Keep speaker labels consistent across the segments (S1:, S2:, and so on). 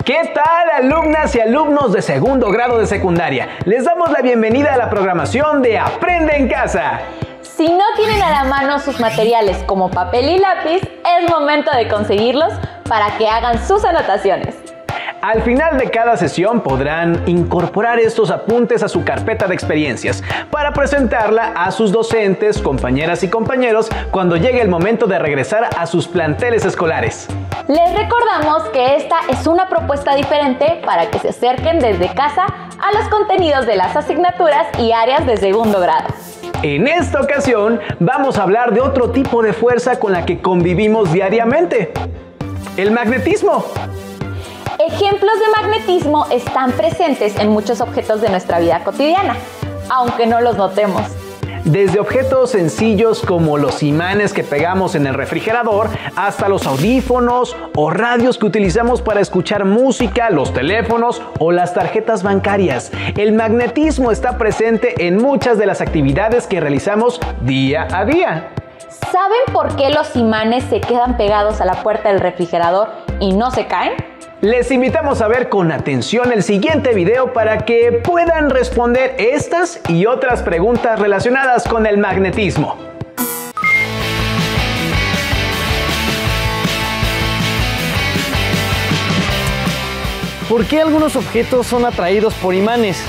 S1: ¿Qué tal, alumnas y alumnos de segundo grado de secundaria? Les damos la bienvenida a la programación de Aprende en Casa.
S2: Si no tienen a la mano sus materiales como papel y lápiz, es momento de conseguirlos para que hagan sus anotaciones.
S1: Al final de cada sesión podrán incorporar estos apuntes a su carpeta de experiencias para presentarla a sus docentes, compañeras y compañeros cuando llegue el momento de regresar a sus planteles escolares.
S2: Les recordamos que esta es una propuesta diferente para que se acerquen desde casa a los contenidos de las asignaturas y áreas de segundo grado.
S1: En esta ocasión vamos a hablar de otro tipo de fuerza con la que convivimos diariamente: el magnetismo.
S2: Ejemplos de magnetismo están presentes en muchos objetos de nuestra vida cotidiana, aunque no los notemos.
S1: Desde objetos sencillos como los imanes que pegamos en el refrigerador, hasta los audífonos o radios que utilizamos para escuchar música, los teléfonos o las tarjetas bancarias. El magnetismo está presente en muchas de las actividades que realizamos día a día.
S2: ¿Saben por qué los imanes se quedan pegados a la puerta del refrigerador y no se caen?
S1: Les invitamos a ver con atención el siguiente video para que puedan responder estas y otras preguntas relacionadas con el magnetismo.
S3: ¿Por qué algunos objetos son atraídos por imanes?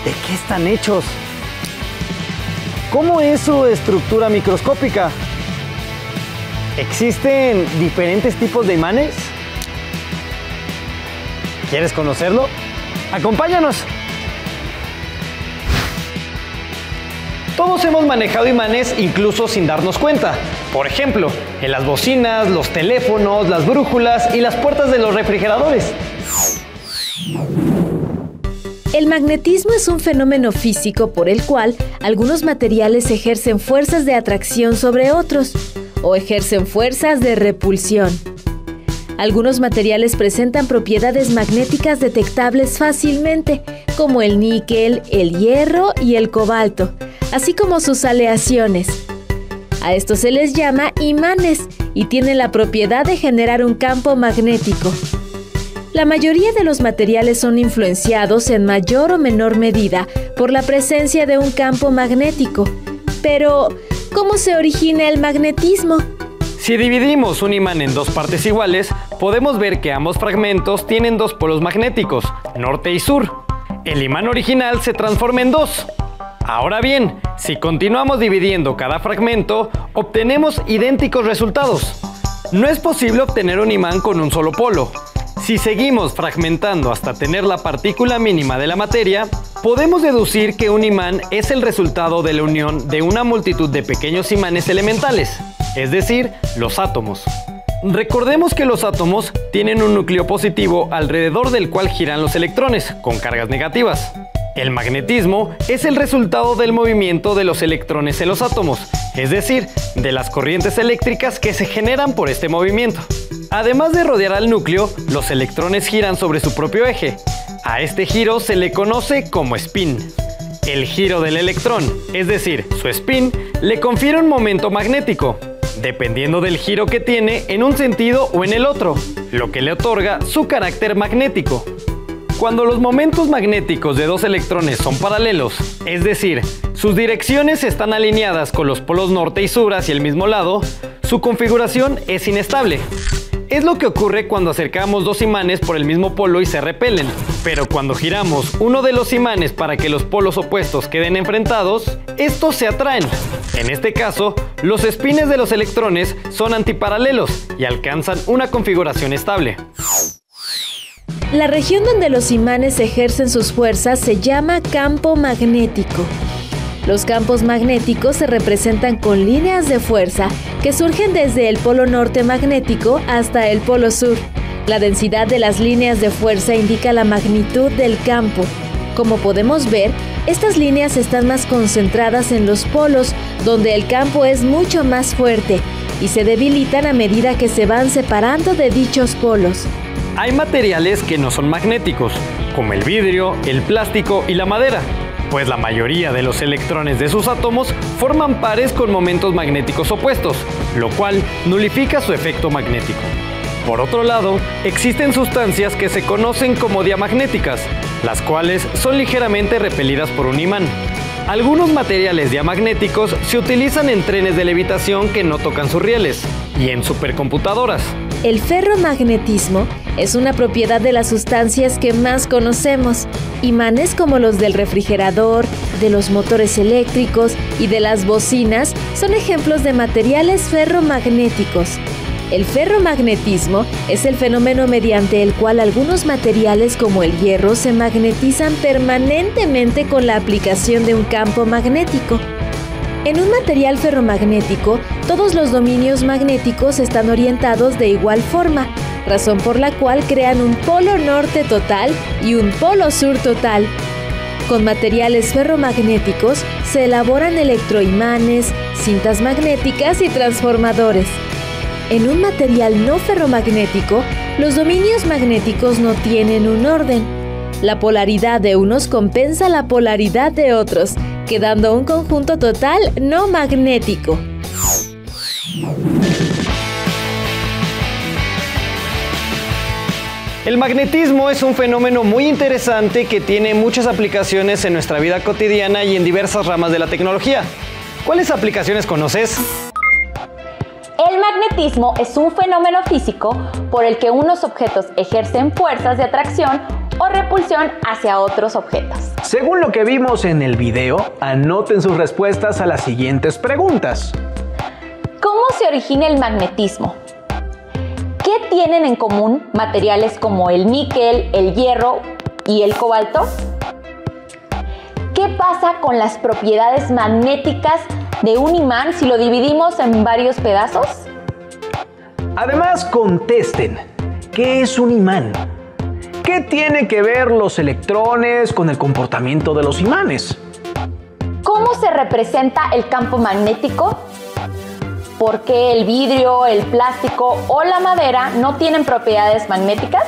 S3: ¿De qué están hechos? ¿Cómo es su estructura microscópica? ¿Existen diferentes tipos de imanes? ¿Quieres conocerlo? ¡Acompáñanos! Todos hemos manejado imanes incluso sin darnos cuenta. Por ejemplo, en las bocinas, los teléfonos, las brújulas y las puertas de los refrigeradores.
S4: El magnetismo es un fenómeno físico por el cual algunos materiales ejercen fuerzas de atracción sobre otros o ejercen fuerzas de repulsión. Algunos materiales presentan propiedades magnéticas detectables fácilmente, como el níquel, el hierro y el cobalto, así como sus aleaciones. A estos se les llama imanes y tienen la propiedad de generar un campo magnético. La mayoría de los materiales son influenciados en mayor o menor medida por la presencia de un campo magnético. Pero, ¿cómo se origina el magnetismo?
S3: Si dividimos un imán en dos partes iguales, podemos ver que ambos fragmentos tienen dos polos magnéticos, norte y sur. El imán original se transforma en dos. Ahora bien, si continuamos dividiendo cada fragmento, obtenemos idénticos resultados. No es posible obtener un imán con un solo polo. Si seguimos fragmentando hasta tener la partícula mínima de la materia, podemos deducir que un imán es el resultado de la unión de una multitud de pequeños imanes elementales, es decir, los átomos. Recordemos que los átomos tienen un núcleo positivo alrededor del cual giran los electrones, con cargas negativas. El magnetismo es el resultado del movimiento de los electrones en los átomos, es decir, de las corrientes eléctricas que se generan por este movimiento. Además de rodear al núcleo, los electrones giran sobre su propio eje. A este giro se le conoce como spin. El giro del electrón, es decir, su spin, le confiere un momento magnético, dependiendo del giro que tiene en un sentido o en el otro, lo que le otorga su carácter magnético. Cuando los momentos magnéticos de dos electrones son paralelos, es decir, sus direcciones están alineadas con los polos norte y sur hacia el mismo lado, su configuración es inestable. Es lo que ocurre cuando acercamos dos imanes por el mismo polo y se repelen, pero cuando giramos uno de los imanes para que los polos opuestos queden enfrentados, estos se atraen. En este caso, los espines de los electrones son antiparalelos y alcanzan una configuración estable.
S4: La región donde los imanes ejercen sus fuerzas se llama campo magnético. Los campos magnéticos se representan con líneas de fuerza que surgen desde el polo norte magnético hasta el polo sur. La densidad de las líneas de fuerza indica la magnitud del campo. Como podemos ver, estas líneas están más concentradas en los polos, donde el campo es mucho más fuerte, y se debilitan a medida que se van separando de dichos polos.
S3: Hay materiales que no son magnéticos, como el vidrio, el plástico y la madera, pues la mayoría de los electrones de sus átomos forman pares con momentos magnéticos opuestos, lo cual nulifica su efecto magnético. Por otro lado, existen sustancias que se conocen como diamagnéticas, las cuales son ligeramente repelidas por un imán. Algunos materiales diamagnéticos se utilizan en trenes de levitación que no tocan sus rieles y en supercomputadoras.
S4: El ferromagnetismo es una propiedad de las sustancias que más conocemos. Imanes como los del refrigerador, de los motores eléctricos y de las bocinas son ejemplos de materiales ferromagnéticos. El ferromagnetismo es el fenómeno mediante el cual algunos materiales como el hierro se magnetizan permanentemente con la aplicación de un campo magnético. En un material ferromagnético, todos los dominios magnéticos están orientados de igual forma, razón por la cual crean un polo norte total y un polo sur total. Con materiales ferromagnéticos se elaboran electroimanes, cintas magnéticas y transformadores. En un material no ferromagnético, los dominios magnéticos no tienen un orden. La polaridad de unos compensa la polaridad de otros, quedando un conjunto total no magnético.
S3: El magnetismo es un fenómeno muy interesante que tiene muchas aplicaciones en nuestra vida cotidiana y en diversas ramas de la tecnología. ¿Cuáles aplicaciones conoces?
S2: El magnetismo es un fenómeno físico por el que unos objetos ejercen fuerzas de atracción o repulsión hacia otros objetos.
S1: Según lo que vimos en el video, anoten sus respuestas a las siguientes preguntas.
S2: ¿Cómo se origina el magnetismo? ¿Qué tienen en común materiales como el níquel, el hierro y el cobalto? ¿Qué pasa con las propiedades magnéticas de un imán si lo dividimos en varios pedazos?
S1: Además, contesten, ¿qué es un imán? ¿Qué tiene que ver los electrones con el comportamiento de los imanes?
S2: ¿Cómo se representa el campo magnético? ¿Por qué el vidrio, el plástico o la madera no tienen propiedades magnéticas?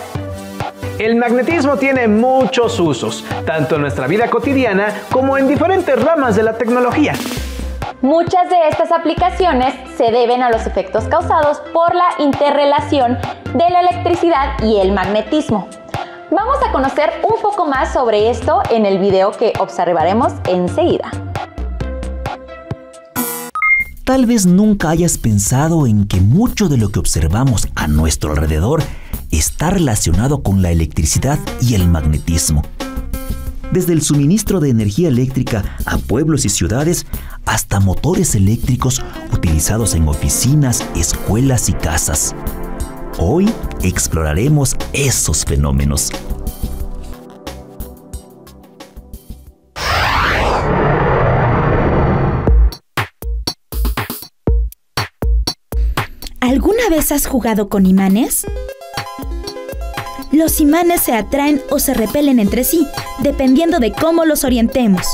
S1: El magnetismo tiene muchos usos, tanto en nuestra vida cotidiana como en diferentes ramas de la tecnología.
S2: Muchas de estas aplicaciones se deben a los efectos causados por la interrelación de la electricidad y el magnetismo. Vamos a conocer un poco más sobre esto en el video que observaremos enseguida.
S5: Tal vez nunca hayas pensado en que mucho de lo que observamos a nuestro alrededor está relacionado con la electricidad y el magnetismo. Desde el suministro de energía eléctrica a pueblos y ciudades hasta motores eléctricos utilizados en oficinas, escuelas y casas. Hoy exploraremos esos fenómenos.
S6: ¿Alguna vez has jugado con imanes? Los imanes se atraen o se repelen entre sí, dependiendo de cómo los orientemos.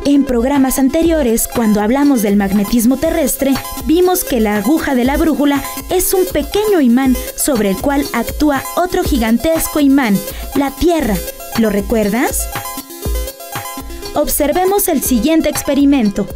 S6: En programas anteriores, cuando hablamos del magnetismo terrestre, vimos que la aguja de la brújula es un pequeño imán sobre el cual actúa otro gigantesco imán, la Tierra. ¿Lo recuerdas? Observemos el siguiente experimento.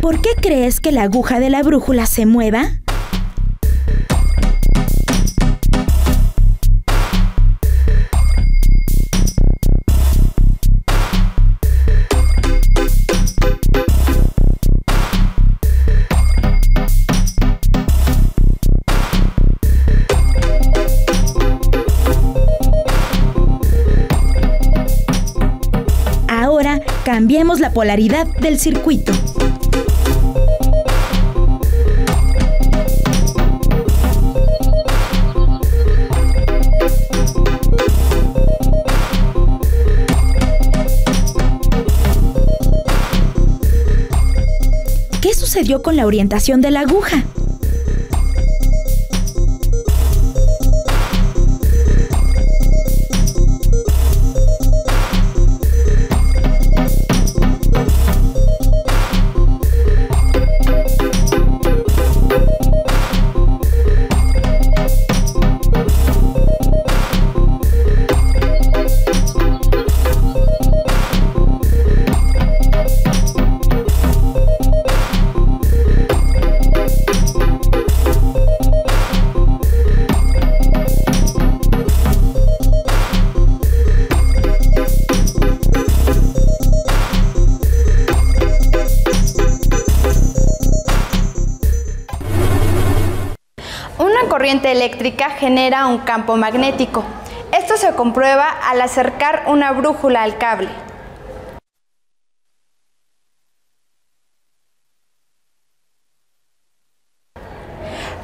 S6: ¿Por qué crees que la aguja de la brújula se mueva? Ahora cambiemos la polaridad del circuito. sucedió con la orientación de la aguja?
S7: Una corriente eléctrica genera un campo magnético. Esto se comprueba al acercar una brújula al cable.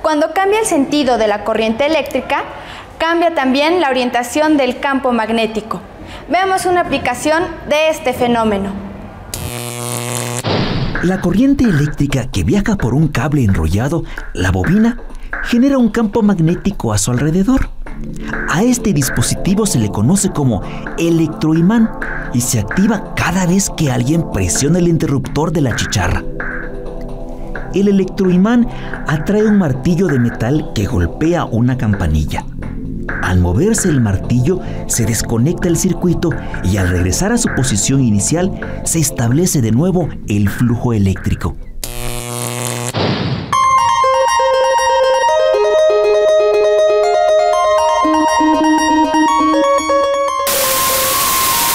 S7: Cuando cambia el sentido de la corriente eléctrica, cambia también la orientación del campo magnético. Veamos una aplicación de este fenómeno.
S5: La corriente eléctrica que viaja por un cable enrollado, la bobina, genera un campo magnético a su alrededor. A este dispositivo se le conoce como electroimán y se activa cada vez que alguien presiona el interruptor de la chicharra. El electroimán atrae un martillo de metal que golpea una campanilla. Al moverse el martillo, se desconecta el circuito y al regresar a su posición inicial, se establece de nuevo el flujo eléctrico.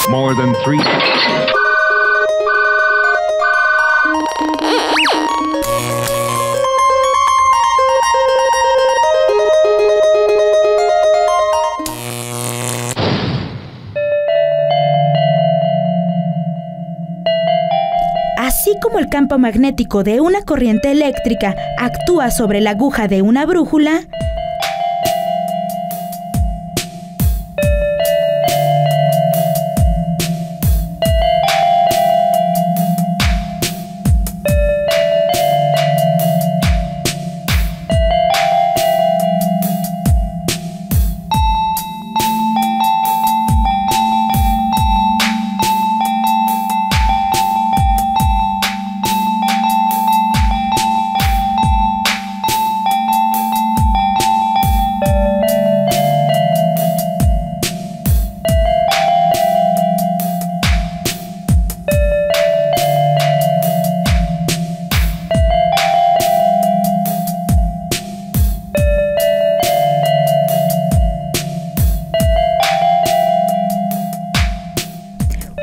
S8: More than 3.
S6: Así como el campo magnético de una corriente eléctrica actúa sobre la aguja de una brújula,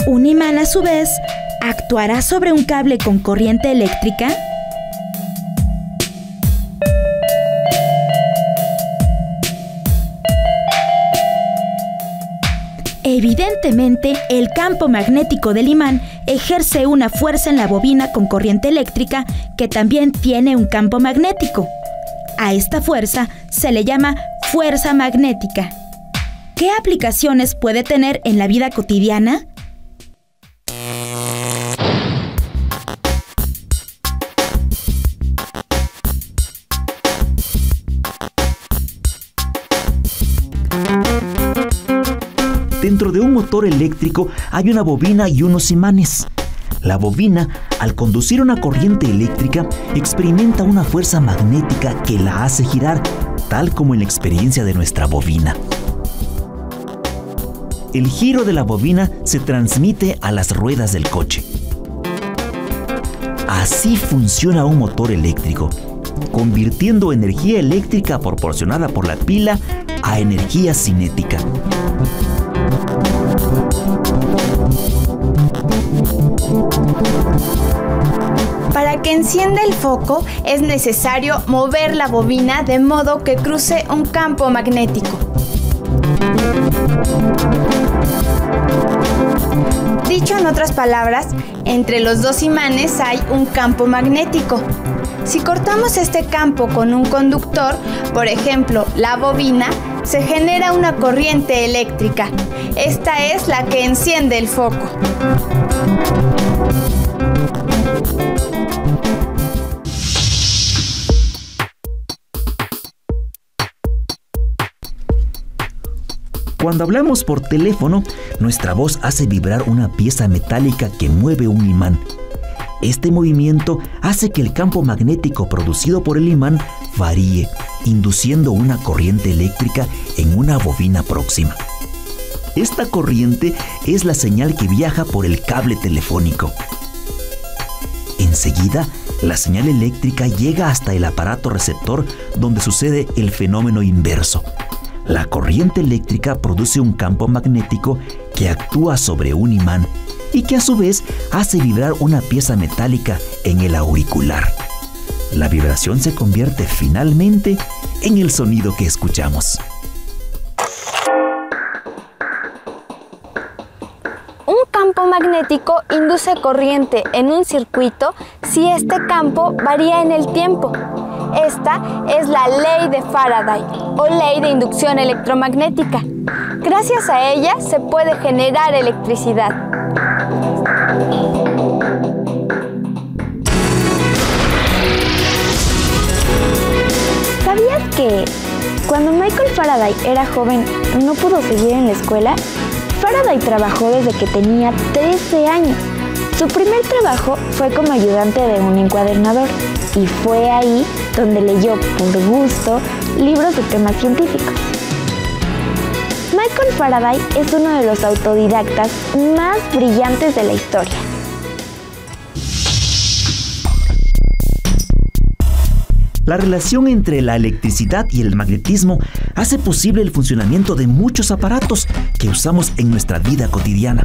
S6: un imán a su vez actuará sobre un cable con corriente eléctrica. Evidentemente, el campo magnético del imán ejerce una fuerza en la bobina con corriente eléctrica que también tiene un campo magnético. A esta fuerza se le llama fuerza magnética. ¿Qué aplicaciones puede tener en la vida cotidiana?
S5: Dentro de un motor eléctrico hay una bobina y unos imanes. La bobina, al conducir una corriente eléctrica, experimenta una fuerza magnética que la hace girar, tal como en la experiencia de nuestra bobina. El giro de la bobina se transmite a las ruedas del coche. Así funciona un motor eléctrico, convirtiendo energía eléctrica proporcionada por la pila a energía cinética.
S7: Para que encienda el foco es necesario mover la bobina de modo que cruce un campo magnético. Dicho en otras palabras, entre los dos imanes hay un campo magnético. Si cortamos este campo con un conductor, por ejemplo, la bobina, se genera una corriente eléctrica. Esta es la que enciende el foco.
S5: Cuando hablamos por teléfono, nuestra voz hace vibrar una pieza metálica que mueve un imán. Este movimiento hace que el campo magnético producido por el imán varíe, induciendo una corriente eléctrica en una bobina próxima. Esta corriente es la señal que viaja por el cable telefónico. Enseguida, la señal eléctrica llega hasta el aparato receptor, donde sucede el fenómeno inverso. La corriente eléctrica produce un campo magnético que actúa sobre un imán y que a su vez hace vibrar una pieza metálica en el auricular. La vibración se convierte finalmente en el sonido que escuchamos.
S7: Un campo magnético induce corriente en un circuito si este campo varía en el tiempo. Esta es la ley de Faraday o ley de inducción electromagnética. Gracias a ella se puede generar electricidad. ¿Sabías que cuando Michael Faraday era joven no pudo seguir en la escuela? Faraday trabajó desde que tenía 13 años. Su primer trabajo fue como ayudante de un encuadernador y fue ahí donde leyó por gusto libros de temas científicos. Michael Faraday es uno de los autodidactas más brillantes de la historia.
S5: La relación entre la electricidad y el magnetismo hace posible el funcionamiento de muchos aparatos que usamos en nuestra vida cotidiana.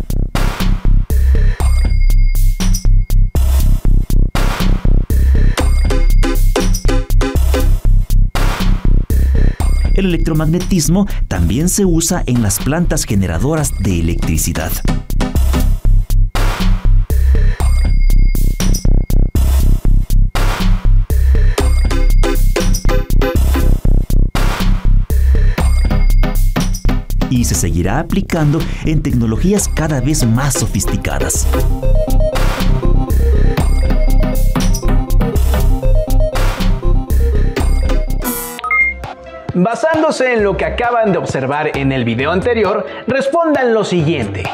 S5: El electromagnetismo también se usa en las plantas generadoras de electricidad. Y se seguirá aplicando en tecnologías cada vez más sofisticadas.
S1: Basándose en lo que acaban de observar en el video anterior, respondan lo siguiente.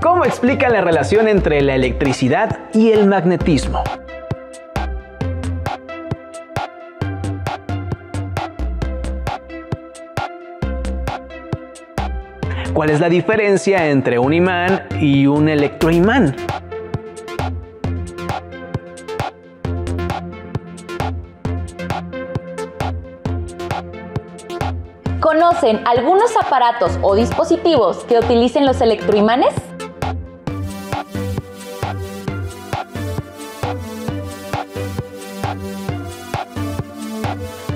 S1: ¿Cómo explican la relación entre la electricidad y el magnetismo? ¿Cuál es la diferencia entre un imán y un electroimán?
S2: ¿Conocen algunos aparatos o dispositivos que utilicen los electroimanes?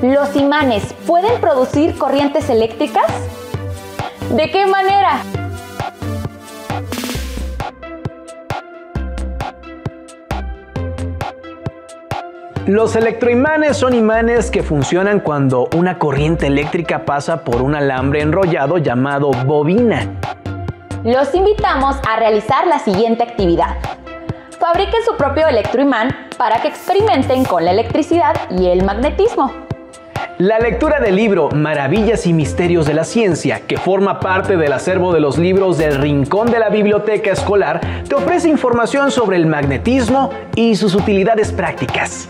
S2: ¿Los imanes pueden producir corrientes eléctricas? ¿De qué manera?
S1: Los electroimanes son imanes que funcionan cuando una corriente eléctrica pasa por un alambre enrollado llamado bobina.
S2: Los invitamos a realizar la siguiente actividad. Fabriquen su propio electroimán para que experimenten con la electricidad y el magnetismo.
S1: La lectura del libro Maravillas y Misterios de la Ciencia, que forma parte del acervo de los libros del Rincón de la Biblioteca Escolar, te ofrece información sobre el magnetismo y sus utilidades prácticas.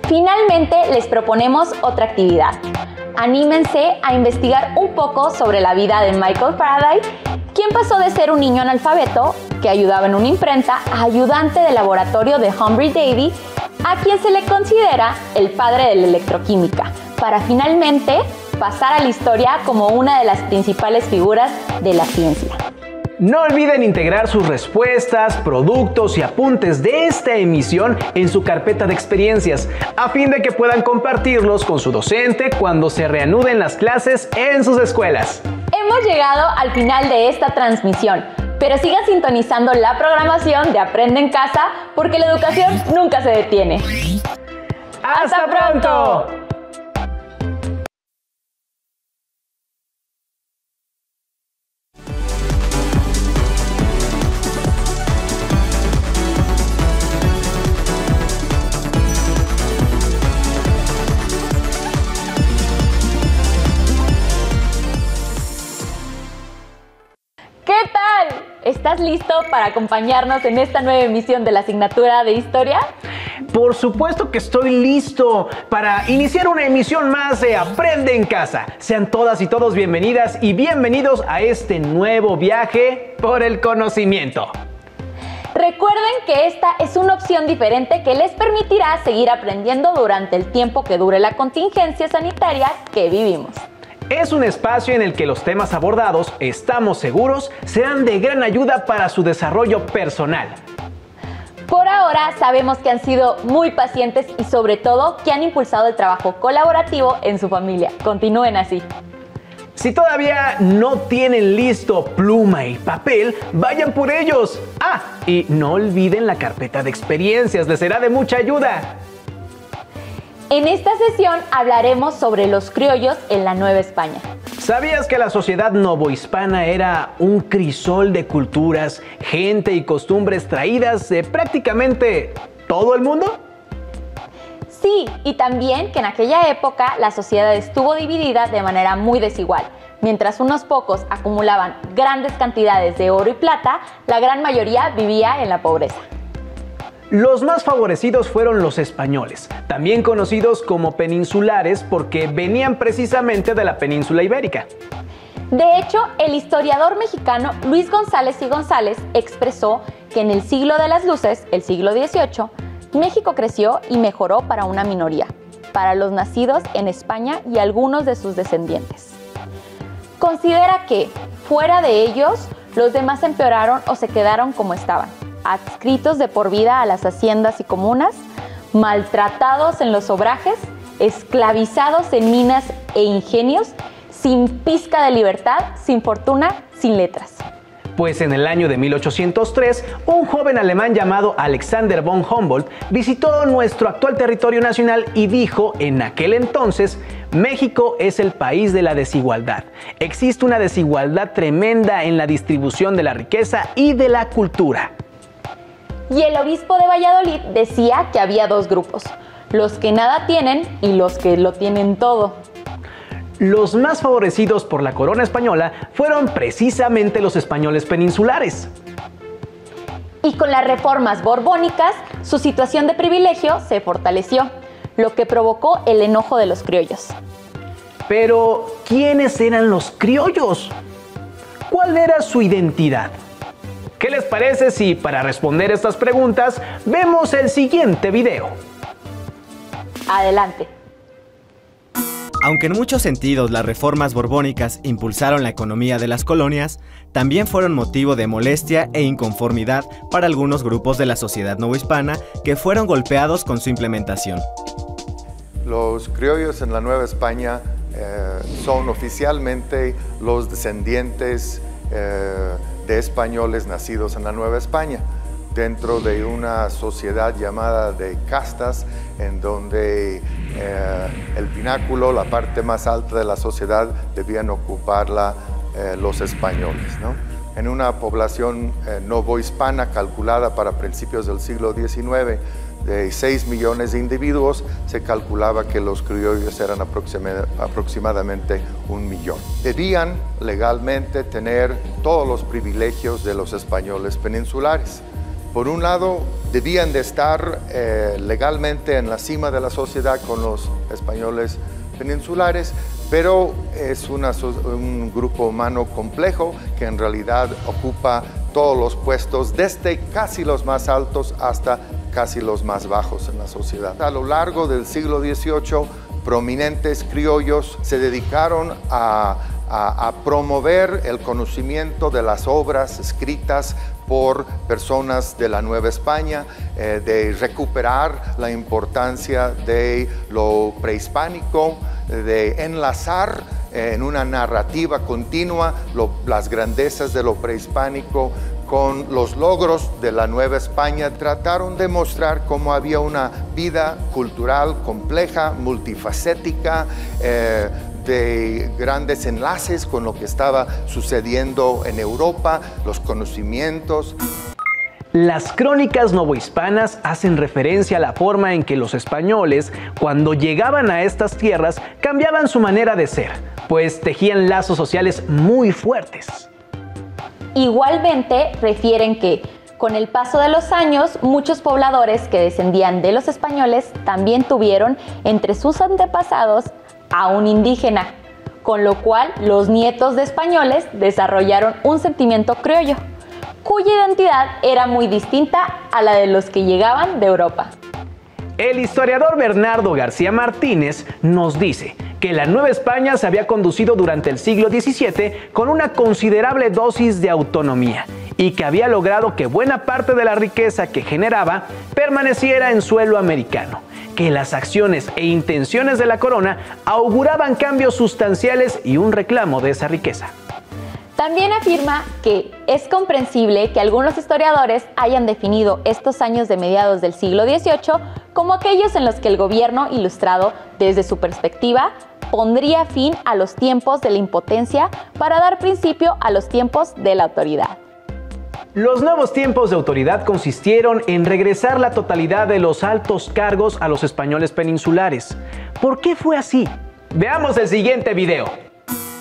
S2: Finalmente, les proponemos otra actividad. Anímense a investigar un poco sobre la vida de Michael Faraday, quien pasó de ser un niño analfabeto que ayudaba en una imprenta a ayudante de laboratorio de Humphry Davy, a quien se le considera el padre de la electroquímica, para finalmente pasar a la historia como una de las principales figuras de la ciencia.
S1: No olviden integrar sus respuestas, productos y apuntes de esta emisión en su carpeta de experiencias, a fin de que puedan compartirlos con su docente cuando se reanuden las clases en sus escuelas.
S2: Hemos llegado al final de esta transmisión, pero sigan sintonizando la programación de Aprende en Casa, porque la educación nunca se detiene.
S1: ¡Hasta pronto!
S2: ¿estás listo para acompañarnos en esta nueva emisión de la asignatura de Historia?
S1: Por supuesto que estoy listo para iniciar una emisión más de Aprende en Casa. Sean todas y todos bienvenidas y bienvenidos a este nuevo viaje por el conocimiento.
S2: Recuerden que esta es una opción diferente que les permitirá seguir aprendiendo durante el tiempo que dure la contingencia sanitaria que vivimos.
S1: Es un espacio en el que los temas abordados, estamos seguros, serán de gran ayuda para su desarrollo personal.
S2: Por ahora sabemos que han sido muy pacientes y sobre todo que han impulsado el trabajo colaborativo en su familia. Continúen así.
S1: Si todavía no tienen listo pluma y papel, vayan por ellos. Y no olviden la carpeta de experiencias, les será de mucha ayuda.
S2: En esta sesión hablaremos sobre los criollos en la Nueva España.
S1: ¿Sabías que la sociedad novohispana era un crisol de culturas, gente y costumbres traídas de prácticamente todo el mundo?
S2: Sí, y también que en aquella época la sociedad estuvo dividida de manera muy desigual. Mientras unos pocos acumulaban grandes cantidades de oro y plata, la gran mayoría vivía en la pobreza.
S1: Los más favorecidos fueron los españoles, también conocidos como peninsulares porque venían precisamente de la península ibérica.
S2: De hecho, el historiador mexicano Luis González y González expresó que en el siglo de las luces, el siglo XVIII, México creció y mejoró para una minoría, para los nacidos en España y algunos de sus descendientes. Considera que, fuera de ellos, los demás empeoraron o se quedaron como estaban, adscritos de por vida a las haciendas y comunas, maltratados en los obrajes, esclavizados en minas e ingenios, sin pizca de libertad, sin fortuna, sin letras.
S1: Pues en el año de 1803, un joven alemán llamado Alexander von Humboldt visitó nuestro actual territorio nacional y dijo en aquel entonces: México es el país de la desigualdad. Existe una desigualdad tremenda en la distribución de la riqueza y de la cultura.
S2: Y el obispo de Valladolid decía que había dos grupos, los que nada tienen y los que lo tienen todo.
S1: Los más favorecidos por la corona española fueron precisamente los españoles peninsulares.
S2: Y con las reformas borbónicas, su situación de privilegio se fortaleció, lo que provocó el enojo de los criollos.
S1: Pero, ¿quiénes eran los criollos? ¿Cuál era su identidad? ¿Qué les parece si, para responder estas preguntas, vemos el siguiente video?
S2: Adelante.
S8: Aunque en muchos sentidos las reformas borbónicas impulsaron la economía de las colonias, también fueron motivo de molestia e inconformidad para algunos grupos de la sociedad novohispana que fueron golpeados con su implementación.
S9: Los criollos en la Nueva España son oficialmente los descendientes de españoles nacidos en la Nueva España, dentro de una sociedad llamada de castas, en donde el pináculo, la parte más alta de la sociedad, debían ocuparla los españoles, ¿no? En una población novohispana calculada para principios del siglo XIX, de 6 millones de individuos, se calculaba que los criollos eran aproximadamente 1 millón. Debían legalmente tener todos los privilegios de los españoles peninsulares. Por un lado, debían de estar legalmente en la cima de la sociedad con los españoles peninsulares, pero es un grupo humano complejo que en realidad ocupa todos los puestos, desde casi los más altos hasta casi los más bajos en la sociedad. A lo largo del siglo XVIII, prominentes criollos se dedicaron a promover el conocimiento de las obras escritas por personas de la Nueva España, de recuperar la importancia de lo prehispánico, de enlazar en una narrativa continua las grandezas de lo prehispánico con los logros de la Nueva España. Trataron de mostrar cómo había una vida cultural compleja, multifacética, de grandes enlaces con lo que estaba sucediendo en Europa, los conocimientos.
S1: Las crónicas novohispanas hacen referencia a la forma en que los españoles, cuando llegaban a estas tierras, cambiaban su manera de ser, pues tejían lazos sociales muy fuertes.
S2: igualmente refieren que con el paso de los años, muchos pobladores que descendían de los españoles también tuvieron entre sus antepasados a un indígena, con lo cual los nietos de españoles desarrollaron un sentimiento criollo, cuya identidad era muy distinta a la de los que llegaban de Europa.
S1: El historiador Bernardo García Martínez nos dice que la Nueva España se había conducido durante el siglo XVII con una considerable dosis de autonomía y que había logrado que buena parte de la riqueza que generaba permaneciera en suelo americano, que las acciones e intenciones de la corona auguraban cambios sustanciales y un reclamo de esa riqueza.
S2: También afirma que es comprensible que algunos historiadores hayan definido estos años de mediados del siglo XVIII como aquellos en los que el gobierno ilustrado, desde su perspectiva, pondría fin a los tiempos de la impotencia para dar principio a los tiempos de la autoridad.
S1: Los nuevos tiempos de autoridad consistieron en regresar la totalidad de los altos cargos a los españoles peninsulares. ¿Por qué fue así? Veamos el siguiente video.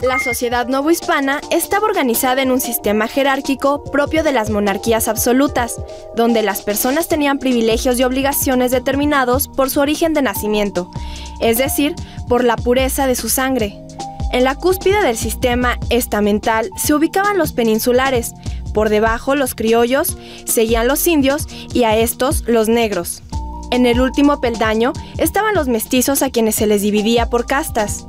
S10: La sociedad novohispana estaba organizada en un sistema jerárquico propio de las monarquías absolutas, donde las personas tenían privilegios y obligaciones determinados por su origen de nacimiento, es decir, por la pureza de su sangre. En la cúspide del sistema estamental se ubicaban los peninsulares, por debajo los criollos, seguían los indios y a estos los negros. En el último peldaño estaban los mestizos a quienes se les dividía por castas.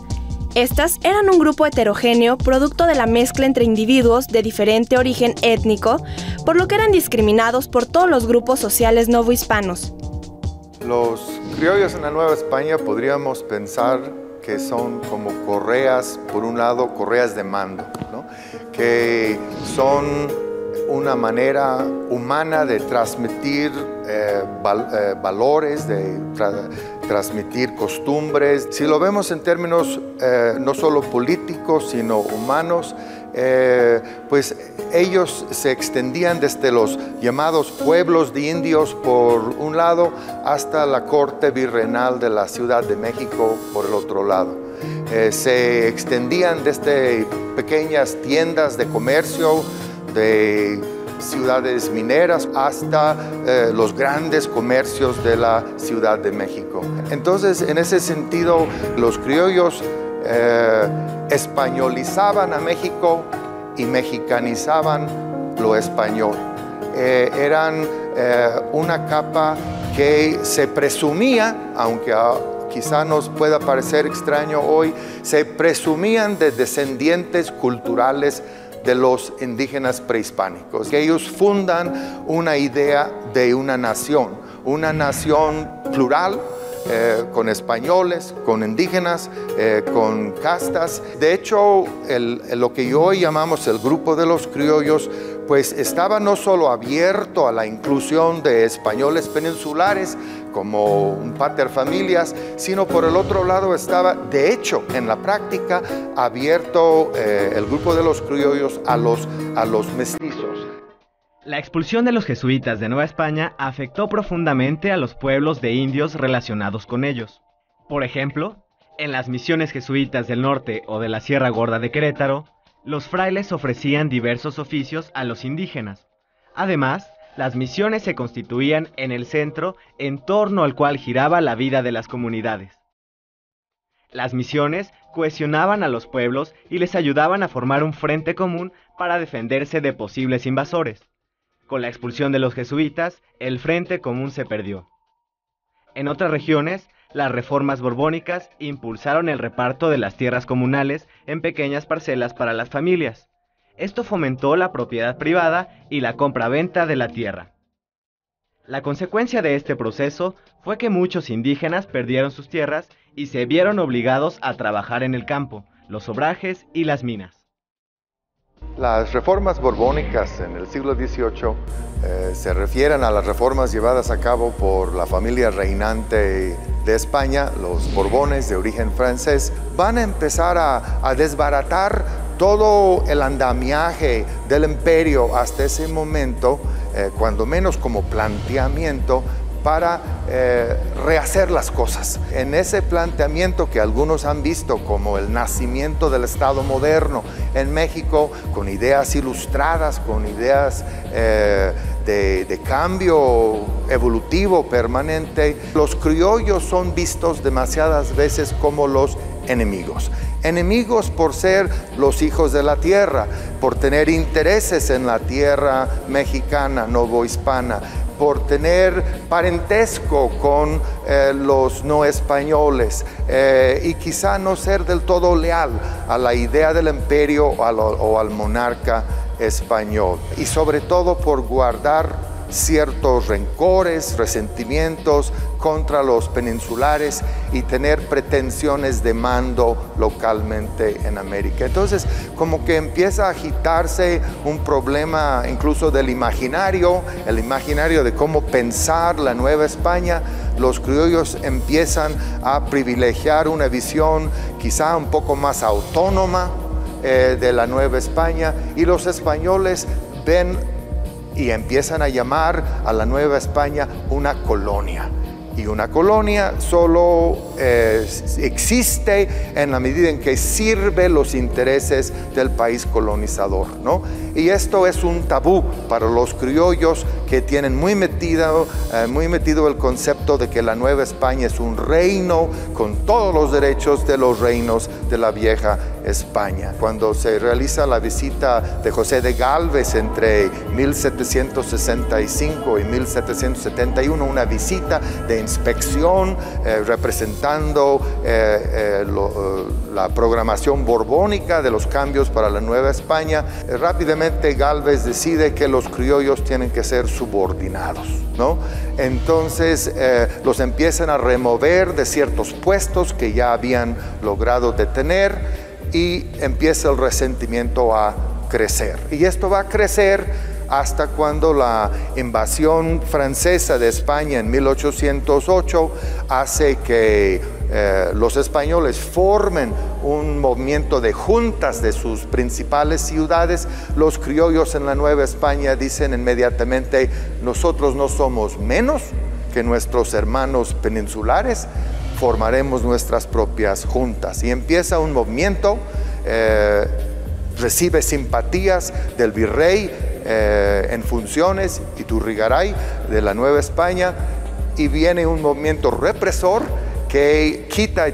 S10: Estas eran un grupo heterogéneo producto de la mezcla entre individuos de diferente origen étnico, por lo que eran discriminados por todos los grupos sociales novohispanos.
S9: Los criollos en la Nueva España podríamos pensar que son como correas, por un lado, correas de mando, ¿no? Que son una manera humana de transmitir valores, de transmitir costumbres. Si lo vemos en términos no solo políticos, sino humanos, pues ellos se extendían desde los llamados pueblos de indios por un lado hasta la corte virreinal de la Ciudad de México por el otro lado. Se extendían desde pequeñas tiendas de comercio, de ciudades mineras hasta los grandes comercios de la Ciudad de México. Entonces, en ese sentido, los criollos españolizaban a México y mexicanizaban lo español. Eran una capa que se presumía, aunque quizá nos pueda parecer extraño hoy, se presumían de descendientes culturales de los indígenas prehispánicos, que ellos fundan una idea de una nación plural, con españoles, con indígenas, con castas. De hecho, lo que hoy llamamos el grupo de los criollos, pues estaba no solo abierto a la inclusión de españoles peninsulares como un paterfamilias, sino por el otro lado estaba, de hecho, en la práctica, abierto el grupo de los criollos a los mestizos.
S8: La expulsión de los jesuitas de Nueva España afectó profundamente a los pueblos de indios relacionados con ellos. Por ejemplo, en las misiones jesuitas del norte o de la Sierra Gorda de Querétaro, los frailes ofrecían diversos oficios a los indígenas. Además, las misiones se constituían en el centro en torno al cual giraba la vida de las comunidades. Las misiones cohesionaban a los pueblos y les ayudaban a formar un frente común para defenderse de posibles invasores. Con la expulsión de los jesuitas, el frente común se perdió. En otras regiones, las reformas borbónicas impulsaron el reparto de las tierras comunales en pequeñas parcelas para las familias. Esto fomentó la propiedad privada y la compra-venta de la tierra. La consecuencia de este proceso fue que muchos indígenas perdieron sus tierras y se vieron obligados a trabajar en el campo, los obrajes y las minas.
S9: Las reformas borbónicas en el siglo XVIII se refieren a las reformas llevadas a cabo por la familia reinante de España, los Borbones de origen francés. Van a empezar a desbaratar todo el andamiaje del imperio hasta ese momento, cuando menos como planteamiento, para rehacer las cosas. En ese planteamiento que algunos han visto como el nacimiento del Estado moderno en México, con ideas ilustradas, con ideas de cambio evolutivo permanente, los criollos son vistos demasiadas veces como los enemigos. Enemigos por ser los hijos de la tierra, por tener intereses en la tierra mexicana, novohispana, por tener parentesco con los no españoles y quizá no ser del todo leal a la idea del imperio o al monarca español. Y sobre todo por guardar ciertos rencores, resentimientos contra los peninsulares y tener pretensiones de mando localmente en América. Entonces, como que empieza a agitarse un problema incluso del imaginario, el imaginario de cómo pensar la Nueva España. Los criollos empiezan a privilegiar una visión quizá un poco más autónoma de la Nueva España, y los españoles ven y empiezan a llamar a la Nueva España una colonia. Y una colonia solo existe en la medida en que sirve los intereses del país colonizador, ¿no? Y esto es un tabú para los criollos, que tienen muy metido el concepto de que la Nueva España es un reino con todos los derechos de los reinos de la vieja España. Cuando se realiza la visita de José de Gálvez entre 1765 y 1771, una visita de inspección representando la programación borbónica de los cambios para la Nueva España, rápidamente Gálvez decide que los criollos tienen que ser subordinados, ¿no? Entonces los empiezan a remover de ciertos puestos que ya habían logrado detener, y empieza el resentimiento a crecer. Y esto va a crecer hasta cuando la invasión francesa de España en 1808 hace que los españoles formen un movimiento de juntas de sus principales ciudades. Los criollos en la Nueva España dicen inmediatamente: nosotros no somos menos que nuestros hermanos peninsulares, formaremos nuestras propias juntas. Y empieza un movimiento, recibe simpatías del virrey en funciones, Iturrigaray, de la Nueva España, y viene un movimiento represor que quita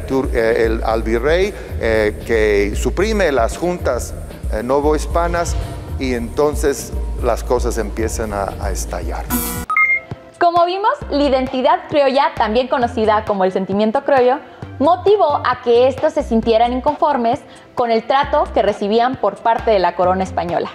S9: al virrey, que suprime las juntas novohispanas, y entonces las cosas empiezan a estallar.
S2: Como vimos, la identidad criolla, también conocida como el sentimiento criollo, motivó a que estos se sintieran inconformes con el trato que recibían por parte de la corona española.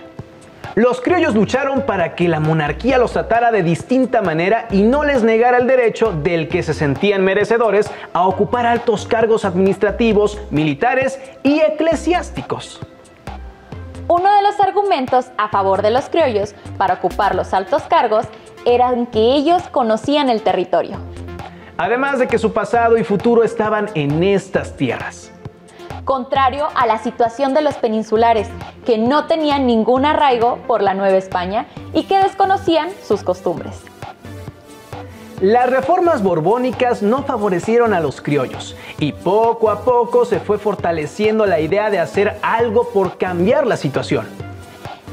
S1: Los criollos lucharon para que la monarquía los tratara de distinta manera y no les negara el derecho del que se sentían merecedores a ocupar altos cargos administrativos, militares y eclesiásticos.
S2: Uno de los argumentos a favor de los criollos para ocupar los altos cargos era que ellos conocían el territorio.
S1: Además de que su pasado y futuro estaban en estas tierras.
S2: Contrario a la situación de los peninsulares, que no tenían ningún arraigo por la Nueva España y que desconocían sus costumbres.
S1: Las reformas borbónicas no favorecieron a los criollos y poco a poco se fue fortaleciendo la idea de hacer algo por cambiar la situación.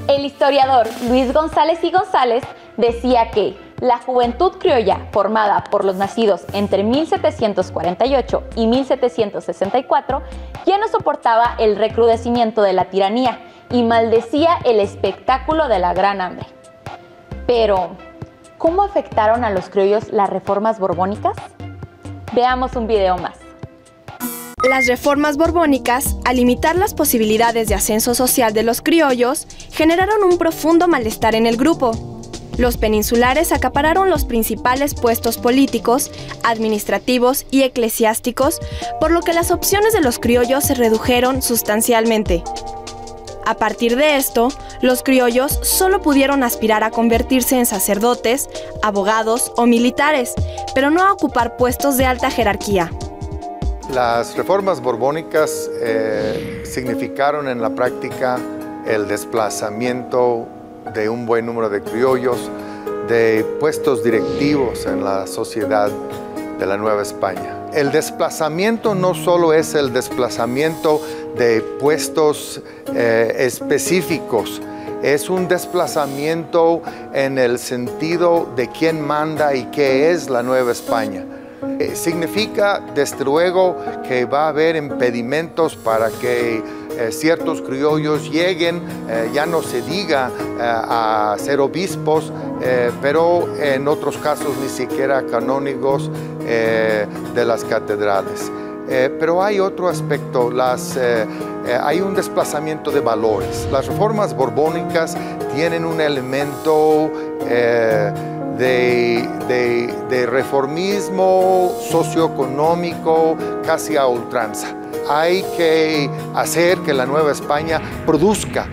S2: El historiador Luis González y González decía que la juventud criolla, formada por los nacidos entre 1748 y 1764, ya no soportaba el recrudecimiento de la tiranía y maldecía el espectáculo de la Gran Hambre. Pero, ¿cómo afectaron a los criollos las reformas borbónicas? Veamos un video más.
S10: Las reformas borbónicas, al limitar las posibilidades de ascenso social de los criollos, generaron un profundo malestar en el grupo. Los peninsulares acapararon los principales puestos políticos, administrativos y eclesiásticos, por lo que las opciones de los criollos se redujeron sustancialmente. A partir de esto, los criollos solo pudieron aspirar a convertirse en sacerdotes, abogados o militares, pero no a ocupar puestos de alta jerarquía.
S9: Las reformas borbónicas significaron en la práctica el desplazamiento de un buen número de criollos de puestos directivos en la sociedad de la Nueva España. El desplazamiento no solo es el desplazamiento de puestos específicos, es un desplazamiento en el sentido de quién manda y qué es la Nueva España. Significa, desde luego, que va a haber impedimentos para que ciertos criollos lleguen, ya no se diga a ser obispos, pero en otros casos ni siquiera canónigos de las catedrales. Pero hay otro aspecto, hay un desplazamiento de valores. Las reformas borbónicas tienen un elemento de reformismo socioeconómico casi a ultranza. Hay que hacer que la Nueva España produzca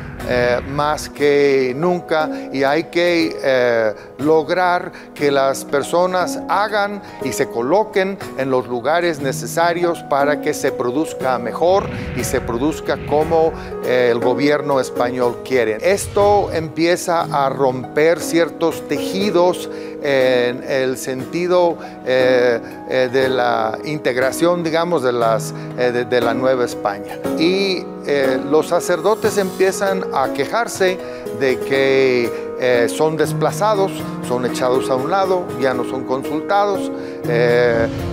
S9: más que nunca y hay que lograr que las personas hagan y se coloquen en los lugares necesarios para que se produzca mejor y se produzca como el gobierno español quiere. Esto empieza a romper ciertos tejidos en el sentido de la integración, digamos, de la Nueva España. Y los sacerdotes empiezan a quejarse de que son desplazados, son echados a un lado, ya no son consultados,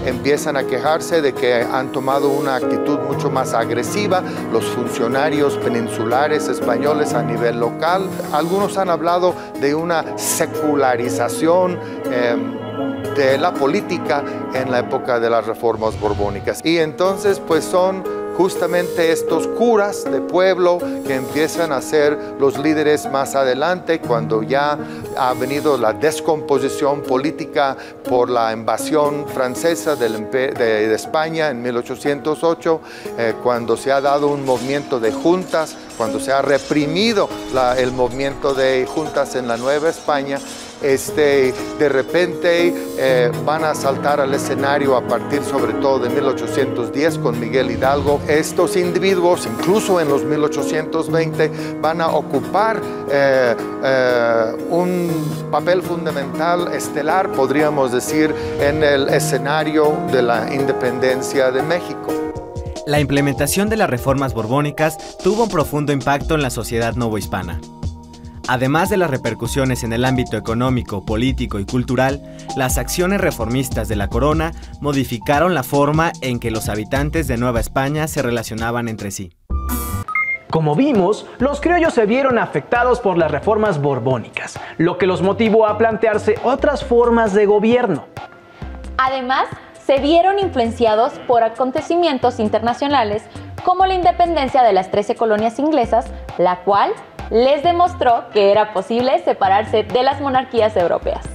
S9: empiezan a quejarse de que han tomado una actitud mucho más agresiva los funcionarios peninsulares españoles a nivel local. Algunos han hablado de una secularización de la política en la época de las reformas borbónicas. Y entonces pues son justamente estos curas de pueblo que empiezan a ser los líderes más adelante cuando ya ha venido la descomposición política por la invasión francesa de España en 1808, cuando se ha dado un movimiento de juntas, cuando se ha reprimido el movimiento de juntas en la Nueva España. De repente van a saltar al escenario a partir sobre todo de 1810 con Miguel Hidalgo. Estos individuos, incluso en los 1820, van a ocupar un papel fundamental, estelar, podríamos decir, en el escenario de la independencia de México.
S8: La implementación de las reformas borbónicas tuvo un profundo impacto en la sociedad novohispana. Además de las repercusiones en el ámbito económico, político y cultural, las acciones reformistas de la corona modificaron la forma en que los habitantes de Nueva España se relacionaban entre sí.
S1: Como vimos, los criollos se vieron afectados por las reformas borbónicas, lo que los motivó a plantearse otras formas de gobierno.
S2: Además, se vieron influenciados por acontecimientos internacionales como la independencia de las 13 colonias inglesas, la cual les demostró que era posible separarse de las monarquías europeas.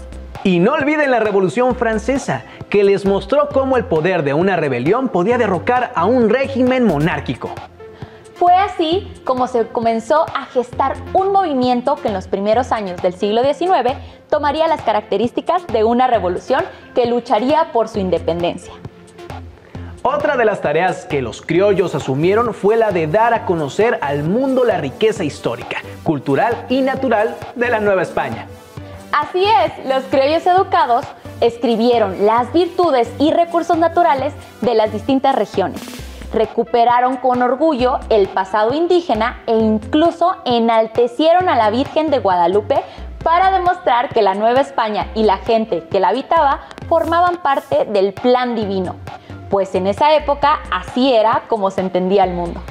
S1: Y no olviden la Revolución Francesa, que les mostró cómo el poder de una rebelión podía derrocar a un régimen monárquico.
S2: Fue así como se comenzó a gestar un movimiento que en los primeros años del siglo XIX tomaría las características de una revolución que lucharía por su independencia.
S1: Otra de las tareas que los criollos asumieron fue la de dar a conocer al mundo la riqueza histórica, cultural y natural de la Nueva España.
S2: Así es, los criollos educados escribieron las virtudes y recursos naturales de las distintas regiones. Recuperaron con orgullo el pasado indígena e incluso enaltecieron a la Virgen de Guadalupe para demostrar que la Nueva España y la gente que la habitaba formaban parte del plan divino. Pues en esa época así era como se entendía el mundo.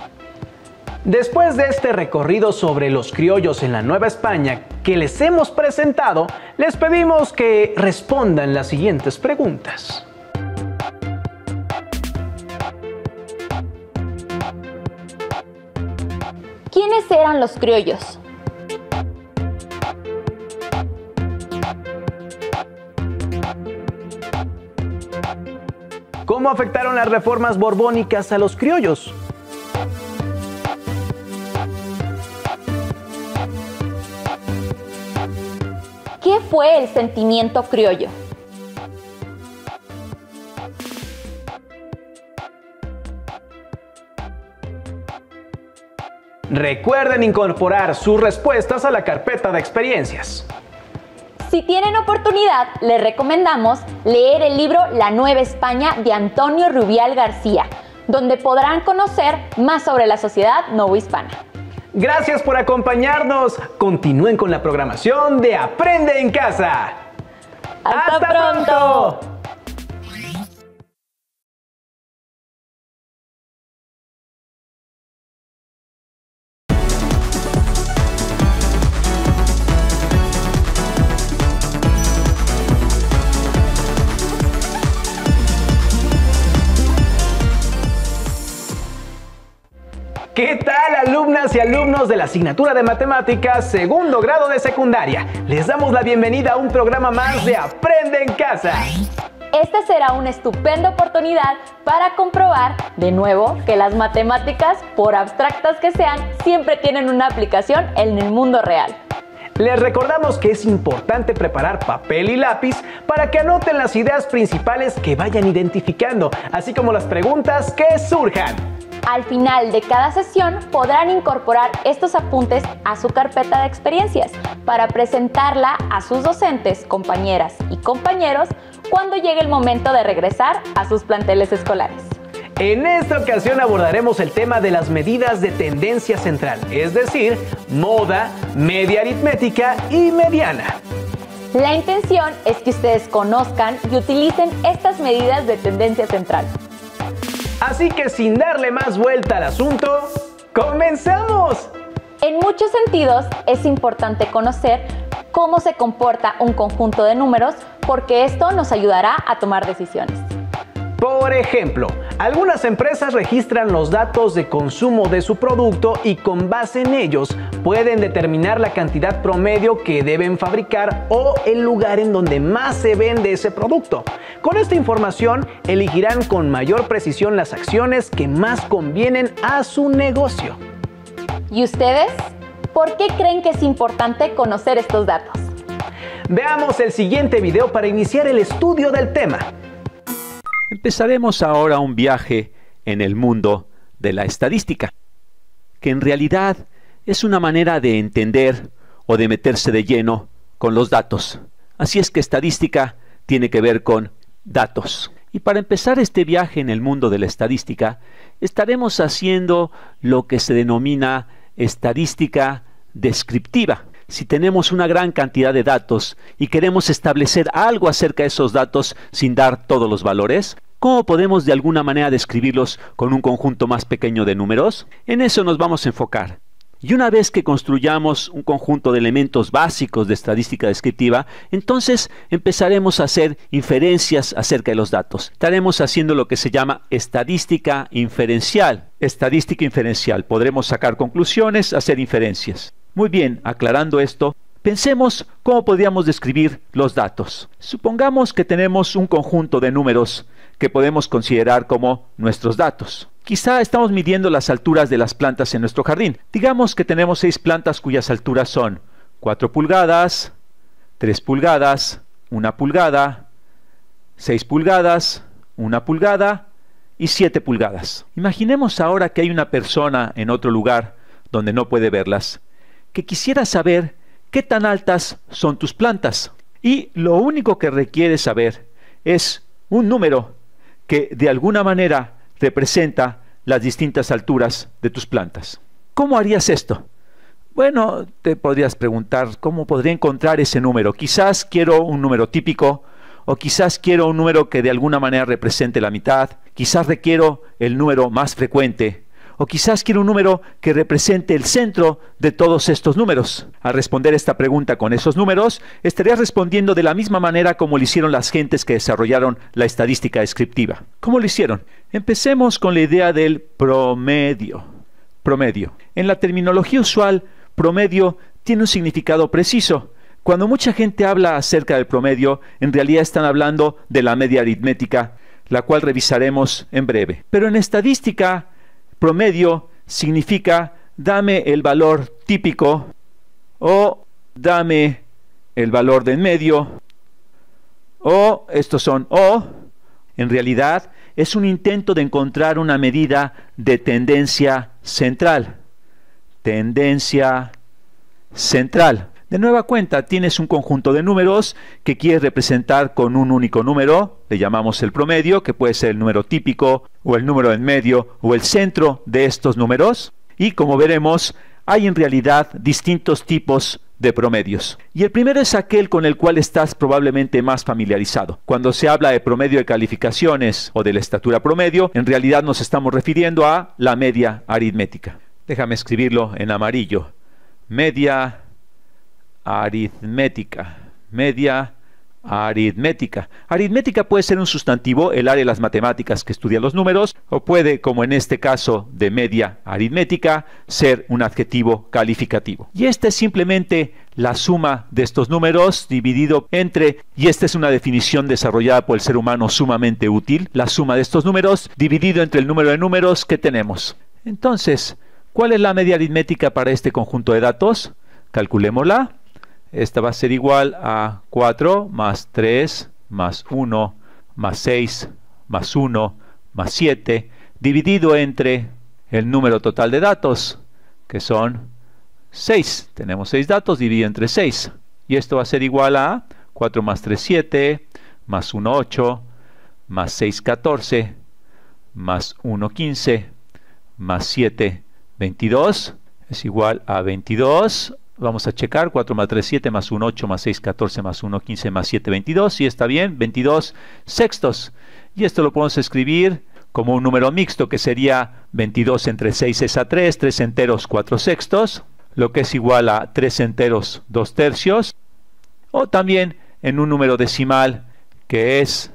S1: Después de este recorrido sobre los criollos en la Nueva España que les hemos presentado, les pedimos que respondan las siguientes preguntas.
S2: ¿Quiénes eran los criollos?
S1: ¿Cómo afectaron las reformas borbónicas a los criollos?
S2: ¿Qué fue el sentimiento criollo?
S1: Recuerden incorporar sus respuestas a la carpeta de experiencias.
S2: Si tienen oportunidad, les recomendamos leer el libro La Nueva España de Antonio Rubial García, donde podrán conocer más sobre la sociedad novohispana.
S1: Gracias por acompañarnos. Continúen con la programación de Aprende en Casa.
S2: ¡Hasta pronto!
S1: ¿Qué tal, alumnas y alumnos de la asignatura de Matemáticas, segundo grado de secundaria? Les damos la bienvenida a un programa más de Aprende en Casa.
S2: Esta será una estupenda oportunidad para comprobar, de nuevo, que las matemáticas, por abstractas que sean, siempre tienen una aplicación en el mundo real.
S1: Les recordamos que es importante preparar papel y lápiz para que anoten las ideas principales que vayan identificando, así como las preguntas que surjan.
S2: Al final de cada sesión podrán incorporar estos apuntes a su carpeta de experiencias para presentarla a sus docentes, compañeras y compañeros cuando llegue el momento de regresar a sus planteles escolares.
S1: En esta ocasión abordaremos el tema de las medidas de tendencia central, es decir, moda, media aritmética y mediana.
S2: La intención es que ustedes conozcan y utilicen estas medidas de tendencia central.
S1: Así que sin darle más vuelta al asunto, ¡comenzamos!
S2: En muchos sentidos es importante conocer cómo se comporta un conjunto de números porque esto nos ayudará a tomar decisiones.
S1: Por ejemplo, algunas empresas registran los datos de consumo de su producto y con base en ellos pueden determinar la cantidad promedio que deben fabricar o el lugar en donde más se vende ese producto. Con esta información elegirán con mayor precisión las acciones que más convienen a su negocio.
S2: ¿Y ustedes? ¿Por qué creen que es importante conocer estos datos?
S1: Veamos el siguiente video para iniciar el estudio del tema.
S11: Empezaremos ahora un viaje en el mundo de la estadística, que en realidad es una manera de entender o de meterse de lleno con los datos. Así es que estadística tiene que ver con datos. Y para empezar este viaje en el mundo de la estadística, estaremos haciendo lo que se denomina estadística descriptiva. Si tenemos una gran cantidad de datos y queremos establecer algo acerca de esos datos sin dar todos los valores, ¿cómo podemos de alguna manera describirlos con un conjunto más pequeño de números? En eso nos vamos a enfocar. Y una vez que construyamos un conjunto de elementos básicos de estadística descriptiva, entonces empezaremos a hacer inferencias acerca de los datos. Estaremos haciendo lo que se llama estadística inferencial. Estadística inferencial. Podremos sacar conclusiones, hacer inferencias. Muy bien, aclarando esto, pensemos cómo podríamos describir los datos. Supongamos que tenemos un conjunto de números que podemos considerar como nuestros datos. Quizá estamos midiendo las alturas de las plantas en nuestro jardín. Digamos que tenemos 6 plantas cuyas alturas son 4 pulgadas, 3 pulgadas, 1 pulgada, 6 pulgadas, 1 pulgada y 7 pulgadas. Imaginemos ahora que hay una persona en otro lugar donde no puede verlas, que quisiera saber qué tan altas son tus plantas. Y lo único que requiere saber es un número que de alguna manera representa las distintas alturas de tus plantas. ¿Cómo harías esto? Bueno, te podrías preguntar, ¿cómo podría encontrar ese número? Quizás quiero un número típico, o quizás quiero un número que de alguna manera represente la mitad, quizás requiero el número más frecuente, o quizás quiero un número que represente el centro de todos estos números. Al responder esta pregunta con esos números, estarías respondiendo de la misma manera como lo hicieron las gentes que desarrollaron la estadística descriptiva. ¿Cómo lo hicieron? Empecemos con la idea del promedio. Promedio. En la terminología usual, promedio tiene un significado preciso. Cuando mucha gente habla acerca del promedio, en realidad están hablando de la media aritmética, la cual revisaremos en breve. Pero en estadística, promedio significa dame el valor típico o dame el valor de en medio o estos son o. En realidad es un intento de encontrar una medida de tendencia central. Tendencia central. De nueva cuenta, tienes un conjunto de números que quieres representar con un único número, le llamamos el promedio, que puede ser el número típico, o el número en medio, o el centro de estos números. Y como veremos, hay en realidad distintos tipos de promedios. Y el primero es aquel con el cual estás probablemente más familiarizado. Cuando se habla de promedio de calificaciones o de la estatura promedio, en realidad nos estamos refiriendo a la media aritmética. Déjame escribirlo en amarillo. Media aritmética. Media aritmética. Aritmética puede ser un sustantivo, el área de las matemáticas que estudia los números, o puede, como en este caso de media aritmética, ser un adjetivo calificativo. Y esta es simplemente la suma de estos números dividido entre, y esta es una definición desarrollada por el ser humano sumamente útil, la suma de estos números dividido entre el número de números que tenemos. Entonces, ¿cuál es la media aritmética para este conjunto de datos? Calculémosla. Esta va a ser igual a 4 más 3 más 1 más 6 más 1 más 7 dividido entre el número total de datos, que son 6. Tenemos 6 datos dividido entre 6. Y esto va a ser igual a 4 más 3, 7, más 1, 8, más 6, 14, más 1, 15, más 7, 22. Es igual a 22. Vamos a checar, 4 más 3, 7, más 1, 8, más 6, 14, más 1, 15, más 7, 22. Sí, está bien, 22 sextos. Y esto lo podemos escribir como un número mixto, que sería 22 entre 6 es a 3, 3 enteros, 4 sextos, lo que es igual a 3 enteros, 2 tercios. O también en un número decimal, que es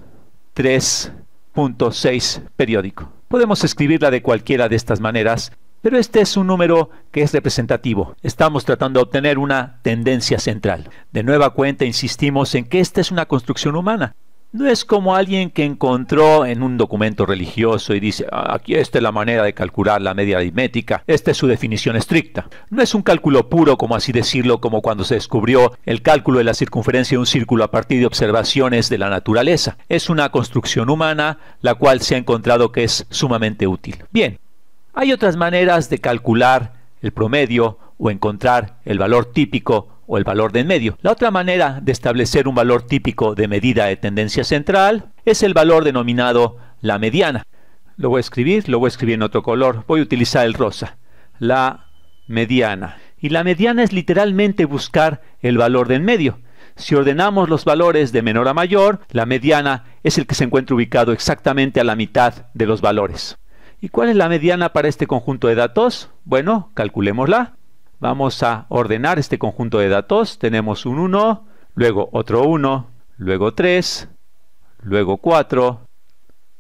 S11: 3.6 periódico. Podemos escribirla de cualquiera de estas maneras, pero este es un número que es representativo. Estamos tratando de obtener una tendencia central. De nueva cuenta insistimos en que esta es una construcción humana. No es como alguien que encontró en un documento religioso y dice, aquí esta es la manera de calcular la media aritmética, esta es su definición estricta. No es un cálculo puro, como así decirlo, como cuando se descubrió el cálculo de la circunferencia de un círculo a partir de observaciones de la naturaleza. Es una construcción humana, la cual se ha encontrado que es sumamente útil. Bien. Hay otras maneras de calcular el promedio o encontrar el valor típico o el valor de en medio. La otra manera de establecer un valor típico de medida de tendencia central es el valor denominado la mediana. Lo voy a escribir en otro color. Voy a utilizar el rosa. La mediana. Y la mediana es literalmente buscar el valor de en medio. Si ordenamos los valores de menor a mayor, la mediana es el que se encuentra ubicado exactamente a la mitad de los valores. ¿Y cuál es la mediana para este conjunto de datos? Bueno, calculémosla. Vamos a ordenar este conjunto de datos. Tenemos un 1, luego otro 1, luego 3, luego 4,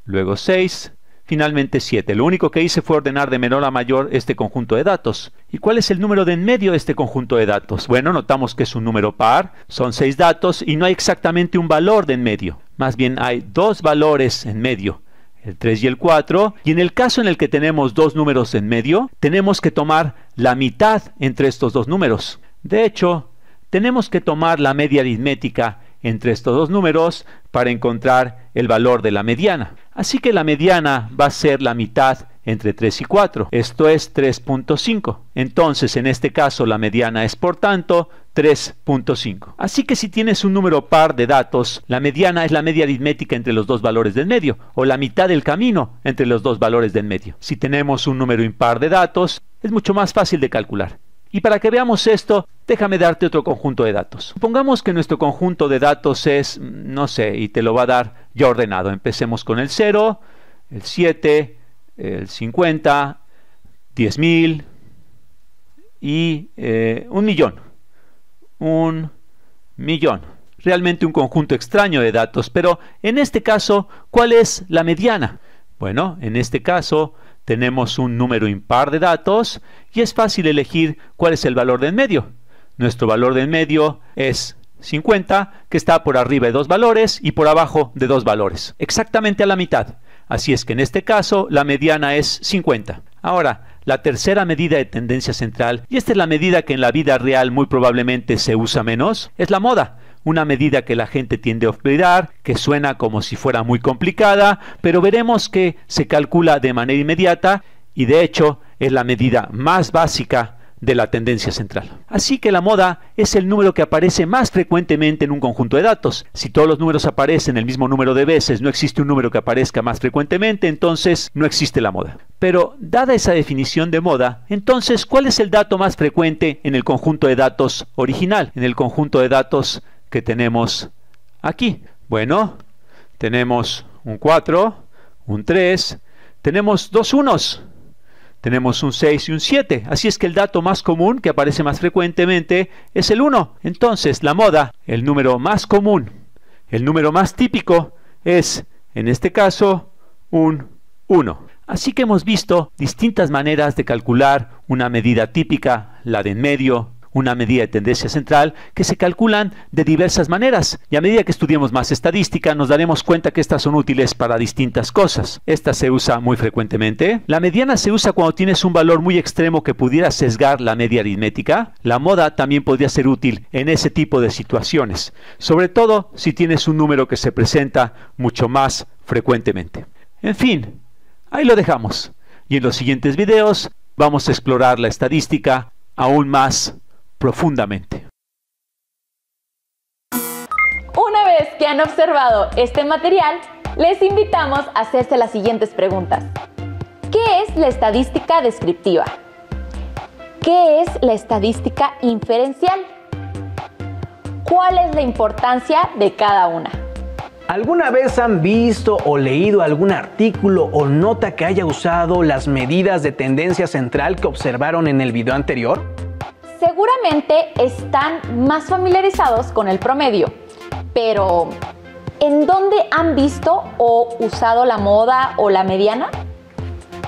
S11: luego 6, finalmente 7. Lo único que hice fue ordenar de menor a mayor este conjunto de datos. ¿Y cuál es el número de en medio de este conjunto de datos? Bueno, notamos que es un número par, son 6 datos y no hay exactamente un valor de en medio. Más bien hay 2 valores en medio. El 3 y el 4, y en el caso en el que tenemos 2 números en medio, tenemos que tomar la mitad entre estos 2 números. De hecho, tenemos que tomar la media aritmética entre estos 2 números para encontrar el valor de la mediana. Así que la mediana va a ser la mitad entre 3 y 4. Esto es 3.5. Entonces, en este caso, la mediana es, por tanto, 3.5. Así que si tienes un número par de datos, la mediana es la media aritmética entre los 2 valores del medio, o la mitad del camino entre los 2 valores del medio. Si tenemos un número impar de datos, es mucho más fácil de calcular. Y para que veamos esto, déjame darte otro conjunto de datos. Supongamos que nuestro conjunto de datos es, no sé, y te lo va a dar ya ordenado. Empecemos con el 0, el 7, el 50, 10.000 y 1.000.000. 1.000.000. Realmente un conjunto extraño de datos, pero en este caso, ¿cuál es la mediana? Bueno, en este caso tenemos un número impar de datos y es fácil elegir cuál es el valor de en medio. Nuestro valor de en medio es 50, que está por arriba de 2 valores y por abajo de 2 valores, exactamente a la mitad. Así es que en este caso la mediana es 50. Ahora, la tercera medida de tendencia central, y esta es la medida que en la vida real muy probablemente se usa menos, es la moda. Una medida que la gente tiende a olvidar, que suena como si fuera muy complicada, pero veremos que se calcula de manera inmediata y de hecho es la medida más básica de la tendencia central. Así que la moda es el número que aparece más frecuentemente en un conjunto de datos. Si todos los números aparecen el mismo número de veces, no existe un número que aparezca más frecuentemente, entonces no existe la moda. Pero, dada esa definición de moda, entonces, ¿cuál es el dato más frecuente en el conjunto de datos original? En el conjunto de datos que tenemos aquí. Bueno, tenemos un 4, un 3, tenemos dos unos. Tenemos un 6 y un 7, así es que el dato más común que aparece más frecuentemente es el 1. Entonces, la moda, el número más común, el número más típico es, en este caso, un 1. Así que hemos visto distintas maneras de calcular una medida típica, la de en medio, una medida de tendencia central, que se calculan de diversas maneras. Y a medida que estudiemos más estadística, nos daremos cuenta que estas son útiles para distintas cosas. Esta se usa muy frecuentemente. La mediana se usa cuando tienes un valor muy extremo que pudiera sesgar la media aritmética. La moda también podría ser útil en ese tipo de situaciones, sobre todo si tienes un número que se presenta mucho más frecuentemente. En fin, ahí lo dejamos. Y en los siguientes videos vamos a explorar la estadística aún más profundamente.
S2: Una vez que han observado este material, les invitamos a hacerse las siguientes preguntas. ¿Qué es la estadística descriptiva? ¿Qué es la estadística inferencial? ¿Cuál es la importancia de cada una?
S1: ¿Alguna vez han visto o leído algún artículo o nota que haya usado las medidas de tendencia central que observaron en el video anterior?
S2: Seguramente están más familiarizados con el promedio, pero ¿en dónde han visto o usado la moda o la mediana?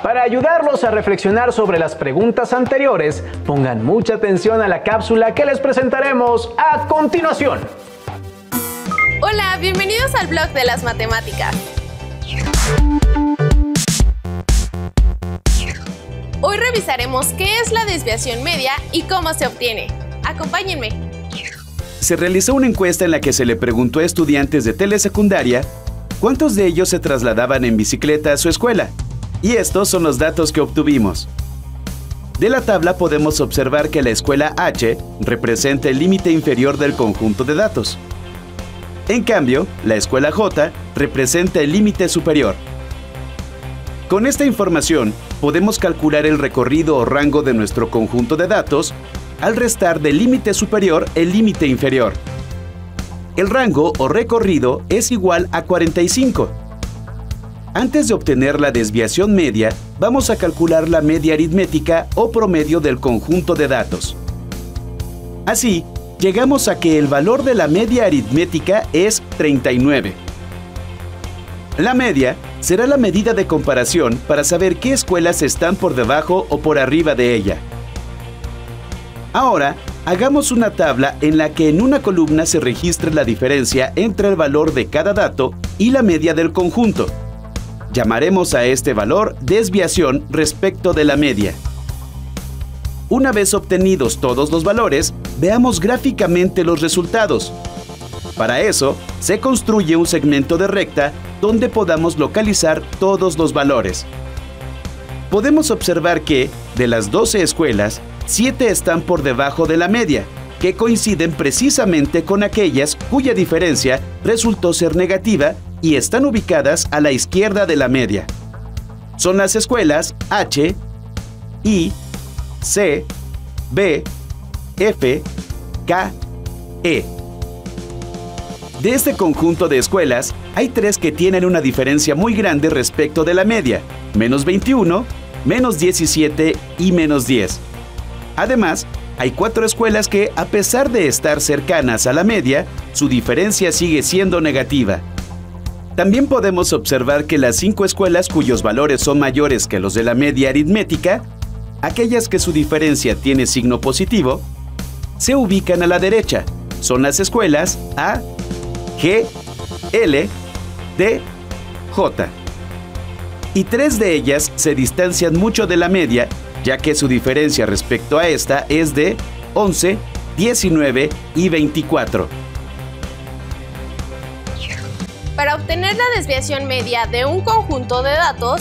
S1: Para ayudarlos a reflexionar sobre las preguntas anteriores, pongan mucha atención a la cápsula que les presentaremos a continuación.
S10: Hola, bienvenidos al blog de las matemáticas. Hoy revisaremos qué es la desviación media y cómo se obtiene. Acompáñenme.
S12: Se realizó una encuesta en la que se le preguntó a estudiantes de telesecundaria cuántos de ellos se trasladaban en bicicleta a su escuela. Y estos son los datos que obtuvimos. De la tabla podemos observar que la escuela H representa el límite inferior del conjunto de datos. En cambio, la escuela J representa el límite superior. Con esta información, podemos calcular el recorrido o rango de nuestro conjunto de datos al restar del límite superior el límite inferior. El rango o recorrido es igual a 45. Antes de obtener la desviación media, vamos a calcular la media aritmética o promedio del conjunto de datos. Así, llegamos a que el valor de la media aritmética es 39. La media será la medida de comparación para saber qué escuelas están por debajo o por arriba de ella. Ahora, hagamos una tabla en la que en una columna se registre la diferencia entre el valor de cada dato y la media del conjunto. Llamaremos a este valor desviación respecto de la media. Una vez obtenidos todos los valores, veamos gráficamente los resultados. Para eso, se construye un segmento de recta donde podamos localizar todos los valores. Podemos observar que, de las 12 escuelas, 7 están por debajo de la media, que coinciden precisamente con aquellas cuya diferencia resultó ser negativa y están ubicadas a la izquierda de la media. Son las escuelas H, I, C, B, F, K, E. De este conjunto de escuelas, hay 3 que tienen una diferencia muy grande respecto de la media, menos 21, menos 17 y menos 10. Además, hay 4 escuelas que, a pesar de estar cercanas a la media, su diferencia sigue siendo negativa. También podemos observar que las 5 escuelas cuyos valores son mayores que los de la media aritmética, aquellas que su diferencia tiene signo positivo, se ubican a la derecha. Son las escuelas A, G, L, D, J. Y 3 de ellas se distancian mucho de la media, ya que su diferencia respecto a esta es de 11, 19 y 24.
S10: Para obtener la desviación media de un conjunto de datos,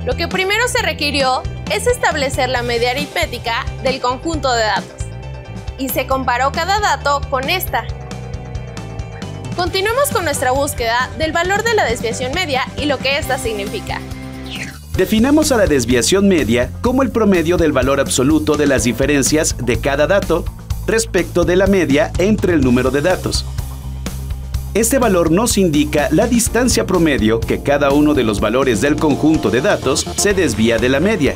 S10: lo que primero se requirió es establecer la media aritmética del conjunto de datos. Y se comparó cada dato con esta. Continuemos con nuestra búsqueda del valor de la desviación media y lo que ésta significa.
S12: Definamos a la desviación media como el promedio del valor absoluto de las diferencias de cada dato respecto de la media entre el número de datos. Este valor nos indica la distancia promedio que cada uno de los valores del conjunto de datos se desvía de la media.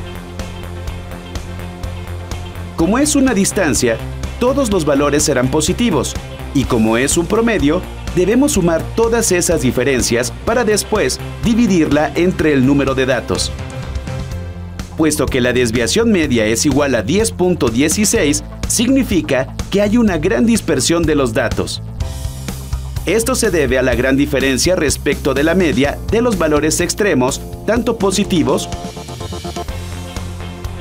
S12: Como es una distancia, todos los valores serán positivos, y como es un promedio, debemos sumar todas esas diferencias para después dividirla entre el número de datos. Puesto que la desviación media es igual a 10.16, significa que hay una gran dispersión de los datos. Esto se debe a la gran diferencia respecto de la media de los valores extremos, tanto positivos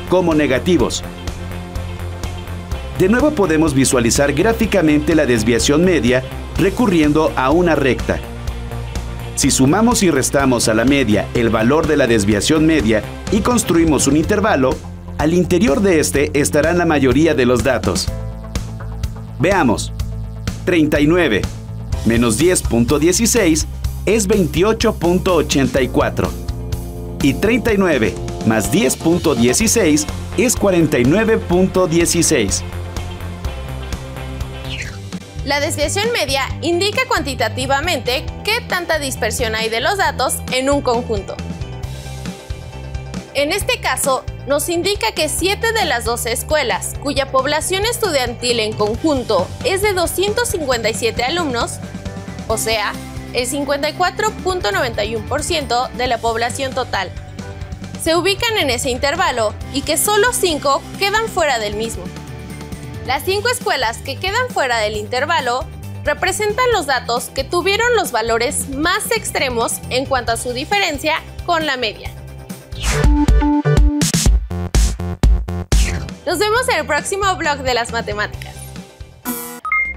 S12: como negativos. De nuevo podemos visualizar gráficamente la desviación media recurriendo a una recta. Si sumamos y restamos a la media el valor de la desviación media y construimos un intervalo, al interior de este estarán la mayoría de los datos. Veamos. 39 menos 10.16 es 28.84. Y 39 más 10.16 es 49.16.
S10: La desviación media indica cuantitativamente qué tanta dispersión hay de los datos en un conjunto. En este caso, nos indica que 7 de las 12 escuelas, cuya población estudiantil en conjunto es de 257 alumnos, o sea, el 54.91% de la población total, se ubican en ese intervalo y que solo 5 quedan fuera del mismo. Las 5 escuelas que quedan fuera del intervalo representan los datos que tuvieron los valores más extremos en cuanto a su diferencia con la media. Nos vemos en el próximo blog de las matemáticas.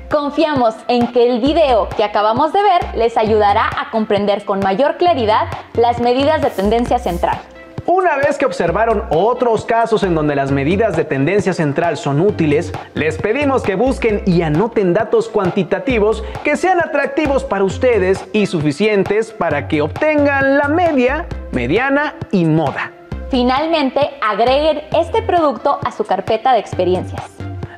S2: Confiamos en que el video que acabamos de ver les ayudará a comprender con mayor claridad las medidas de tendencia central.
S1: Una vez que observaron otros casos en donde las medidas de tendencia central son útiles, les pedimos que busquen y anoten datos cuantitativos que sean atractivos para ustedes y suficientes para que obtengan la media, mediana y moda.
S2: Finalmente, agreguen este producto a su carpeta de experiencias.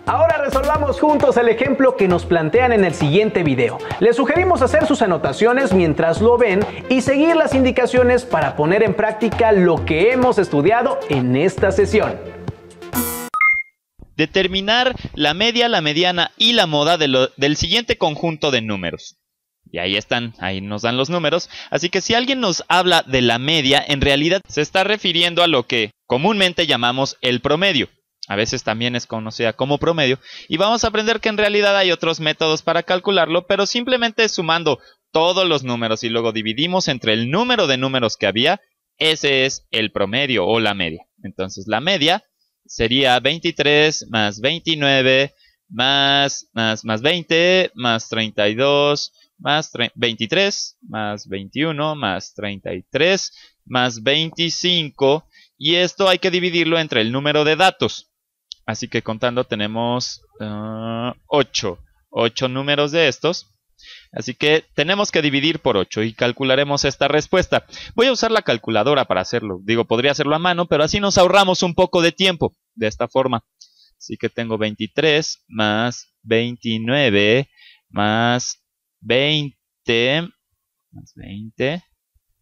S1: Ahora resolvamos juntos el ejemplo que nos plantean en el siguiente video. Les sugerimos hacer sus anotaciones mientras lo ven y seguir las indicaciones para poner en práctica lo que hemos estudiado en esta sesión.
S13: Determinar la media, la mediana y la moda del siguiente conjunto de números. Y ahí están, ahí nos dan los números. Así que si alguien nos habla de la media, en realidad se está refiriendo a lo que comúnmente llamamos el promedio. A veces también es conocida como promedio, y vamos a aprender que en realidad hay otros métodos para calcularlo, pero simplemente sumando todos los números y luego dividimos entre el número de números que había, ese es el promedio o la media. Entonces la media sería 23 más 29 más 20 más 32 más 23 más 21 más 33 más 25, y esto hay que dividirlo entre el número de datos. Así que contando tenemos 8 números de estos. Así que tenemos que dividir por 8 y calcularemos esta respuesta. Voy a usar la calculadora para hacerlo. Digo, podría hacerlo a mano, pero así nos ahorramos un poco de tiempo. De esta forma. Así que tengo 23 más 29 más 20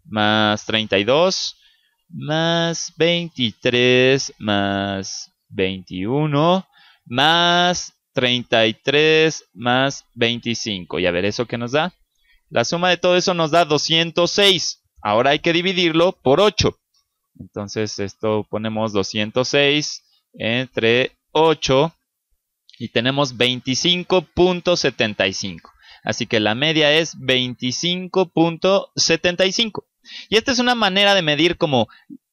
S13: más 32 más 23 más 21 más 33 más 25. Y a ver, ¿eso qué nos da? La suma de todo eso nos da 206. Ahora hay que dividirlo por 8. Entonces esto ponemos 206 entre 8 y tenemos 25.75. Así que la media es 25.75. Y esta es una manera de medir como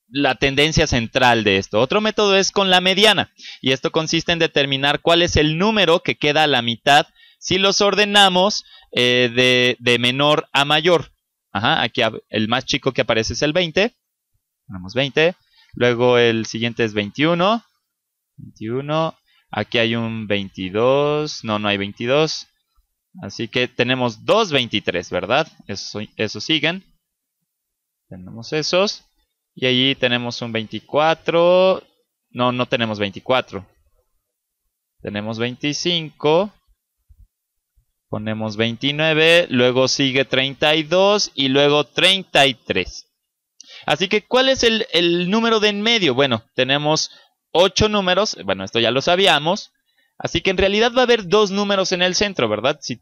S13: la tendencia central de esto. Otro método es con la mediana, y esto consiste en determinar cuál es el número que queda a la mitad si los ordenamos de menor a mayor. Aquí el más chico que aparece es el 20. Ponemos 20. Luego el siguiente es 21. 21. Aquí hay un 22. No, no hay 22. Así que tenemos 2 23, ¿verdad? Esos siguen. Tenemos esos. Y allí tenemos un 24. No, no tenemos 24. Tenemos 25. Ponemos 29. Luego sigue 32. Y luego 33. Así que, ¿cuál es el número de en medio? Bueno, tenemos 8 números. Bueno, esto ya lo sabíamos. Así que en realidad va a haber 2 números en el centro, ¿verdad? Si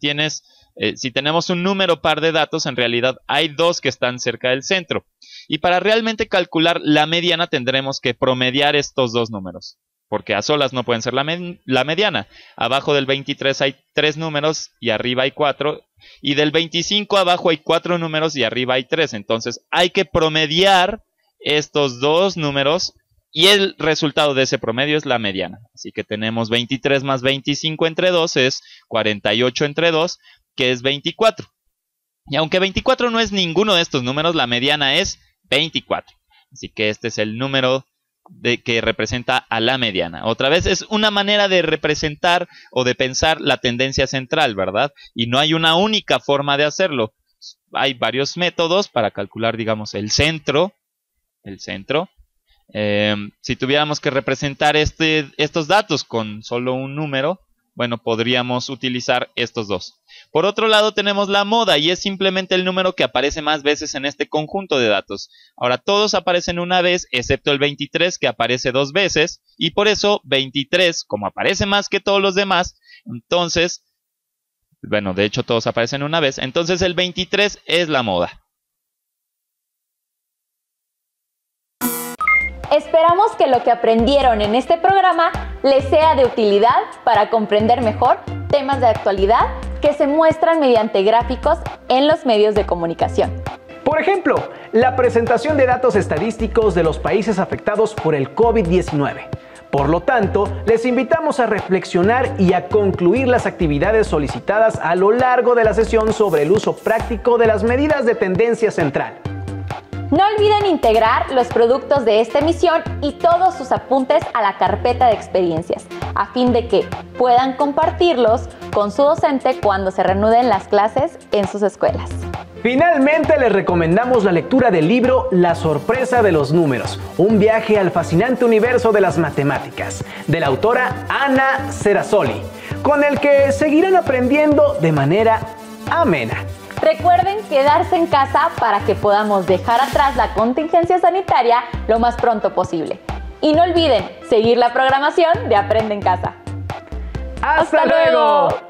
S13: tenemos un número par de datos, en realidad hay 2 que están cerca del centro. Y para realmente calcular la mediana tendremos que promediar estos 2 números. Porque a solas no pueden ser la mediana. Abajo del 23 hay 3 números y arriba hay 4. Y del 25 abajo hay 4 números y arriba hay 3. Entonces hay que promediar estos 2 números. Y el resultado de ese promedio es la mediana. Así que tenemos 23 más 25 entre 2 es 48 entre 2, que es 24. Y aunque 24 no es ninguno de estos números, la mediana es 24. Así que este es el número que representa a la mediana. Otra vez es una manera de representar o de pensar la tendencia central, ¿verdad? Y no hay una única forma de hacerlo. Hay varios métodos para calcular, digamos, el centro. Si tuviéramos que representar estos datos con solo un número, bueno, podríamos utilizar estos 2. Por otro lado tenemos la moda y es simplemente el número que aparece más veces en este conjunto de datos. Ahora todos aparecen una vez excepto el 23 que aparece 2 veces y por eso 23, como aparece más que todos los demás, entonces, bueno, de hecho todos aparecen una vez, entonces el 23 es la moda.
S2: Esperamos que lo que aprendieron en este programa les sea de utilidad para comprender mejor temas de actualidad que se muestran mediante gráficos en los medios de comunicación.
S1: Por ejemplo, la presentación de datos estadísticos de los países afectados por el COVID-19. Por lo tanto, les invitamos a reflexionar y a concluir las actividades solicitadas a lo largo de la sesión sobre el uso práctico de las medidas de tendencia central.
S2: No olviden integrar los productos de esta emisión y todos sus apuntes a la carpeta de experiencias, a fin de que puedan compartirlos con su docente cuando se reanuden las clases en sus escuelas.
S1: Finalmente, les recomendamos la lectura del libro La sorpresa de los números, un viaje al fascinante universo de las matemáticas, de la autora Ana Serasoli, con el que seguirán aprendiendo de manera amena.
S2: Recuerden quedarse en casa para que podamos dejar atrás la contingencia sanitaria lo más pronto posible. Y no olviden seguir la programación de Aprende en Casa.
S1: ¡Hasta luego!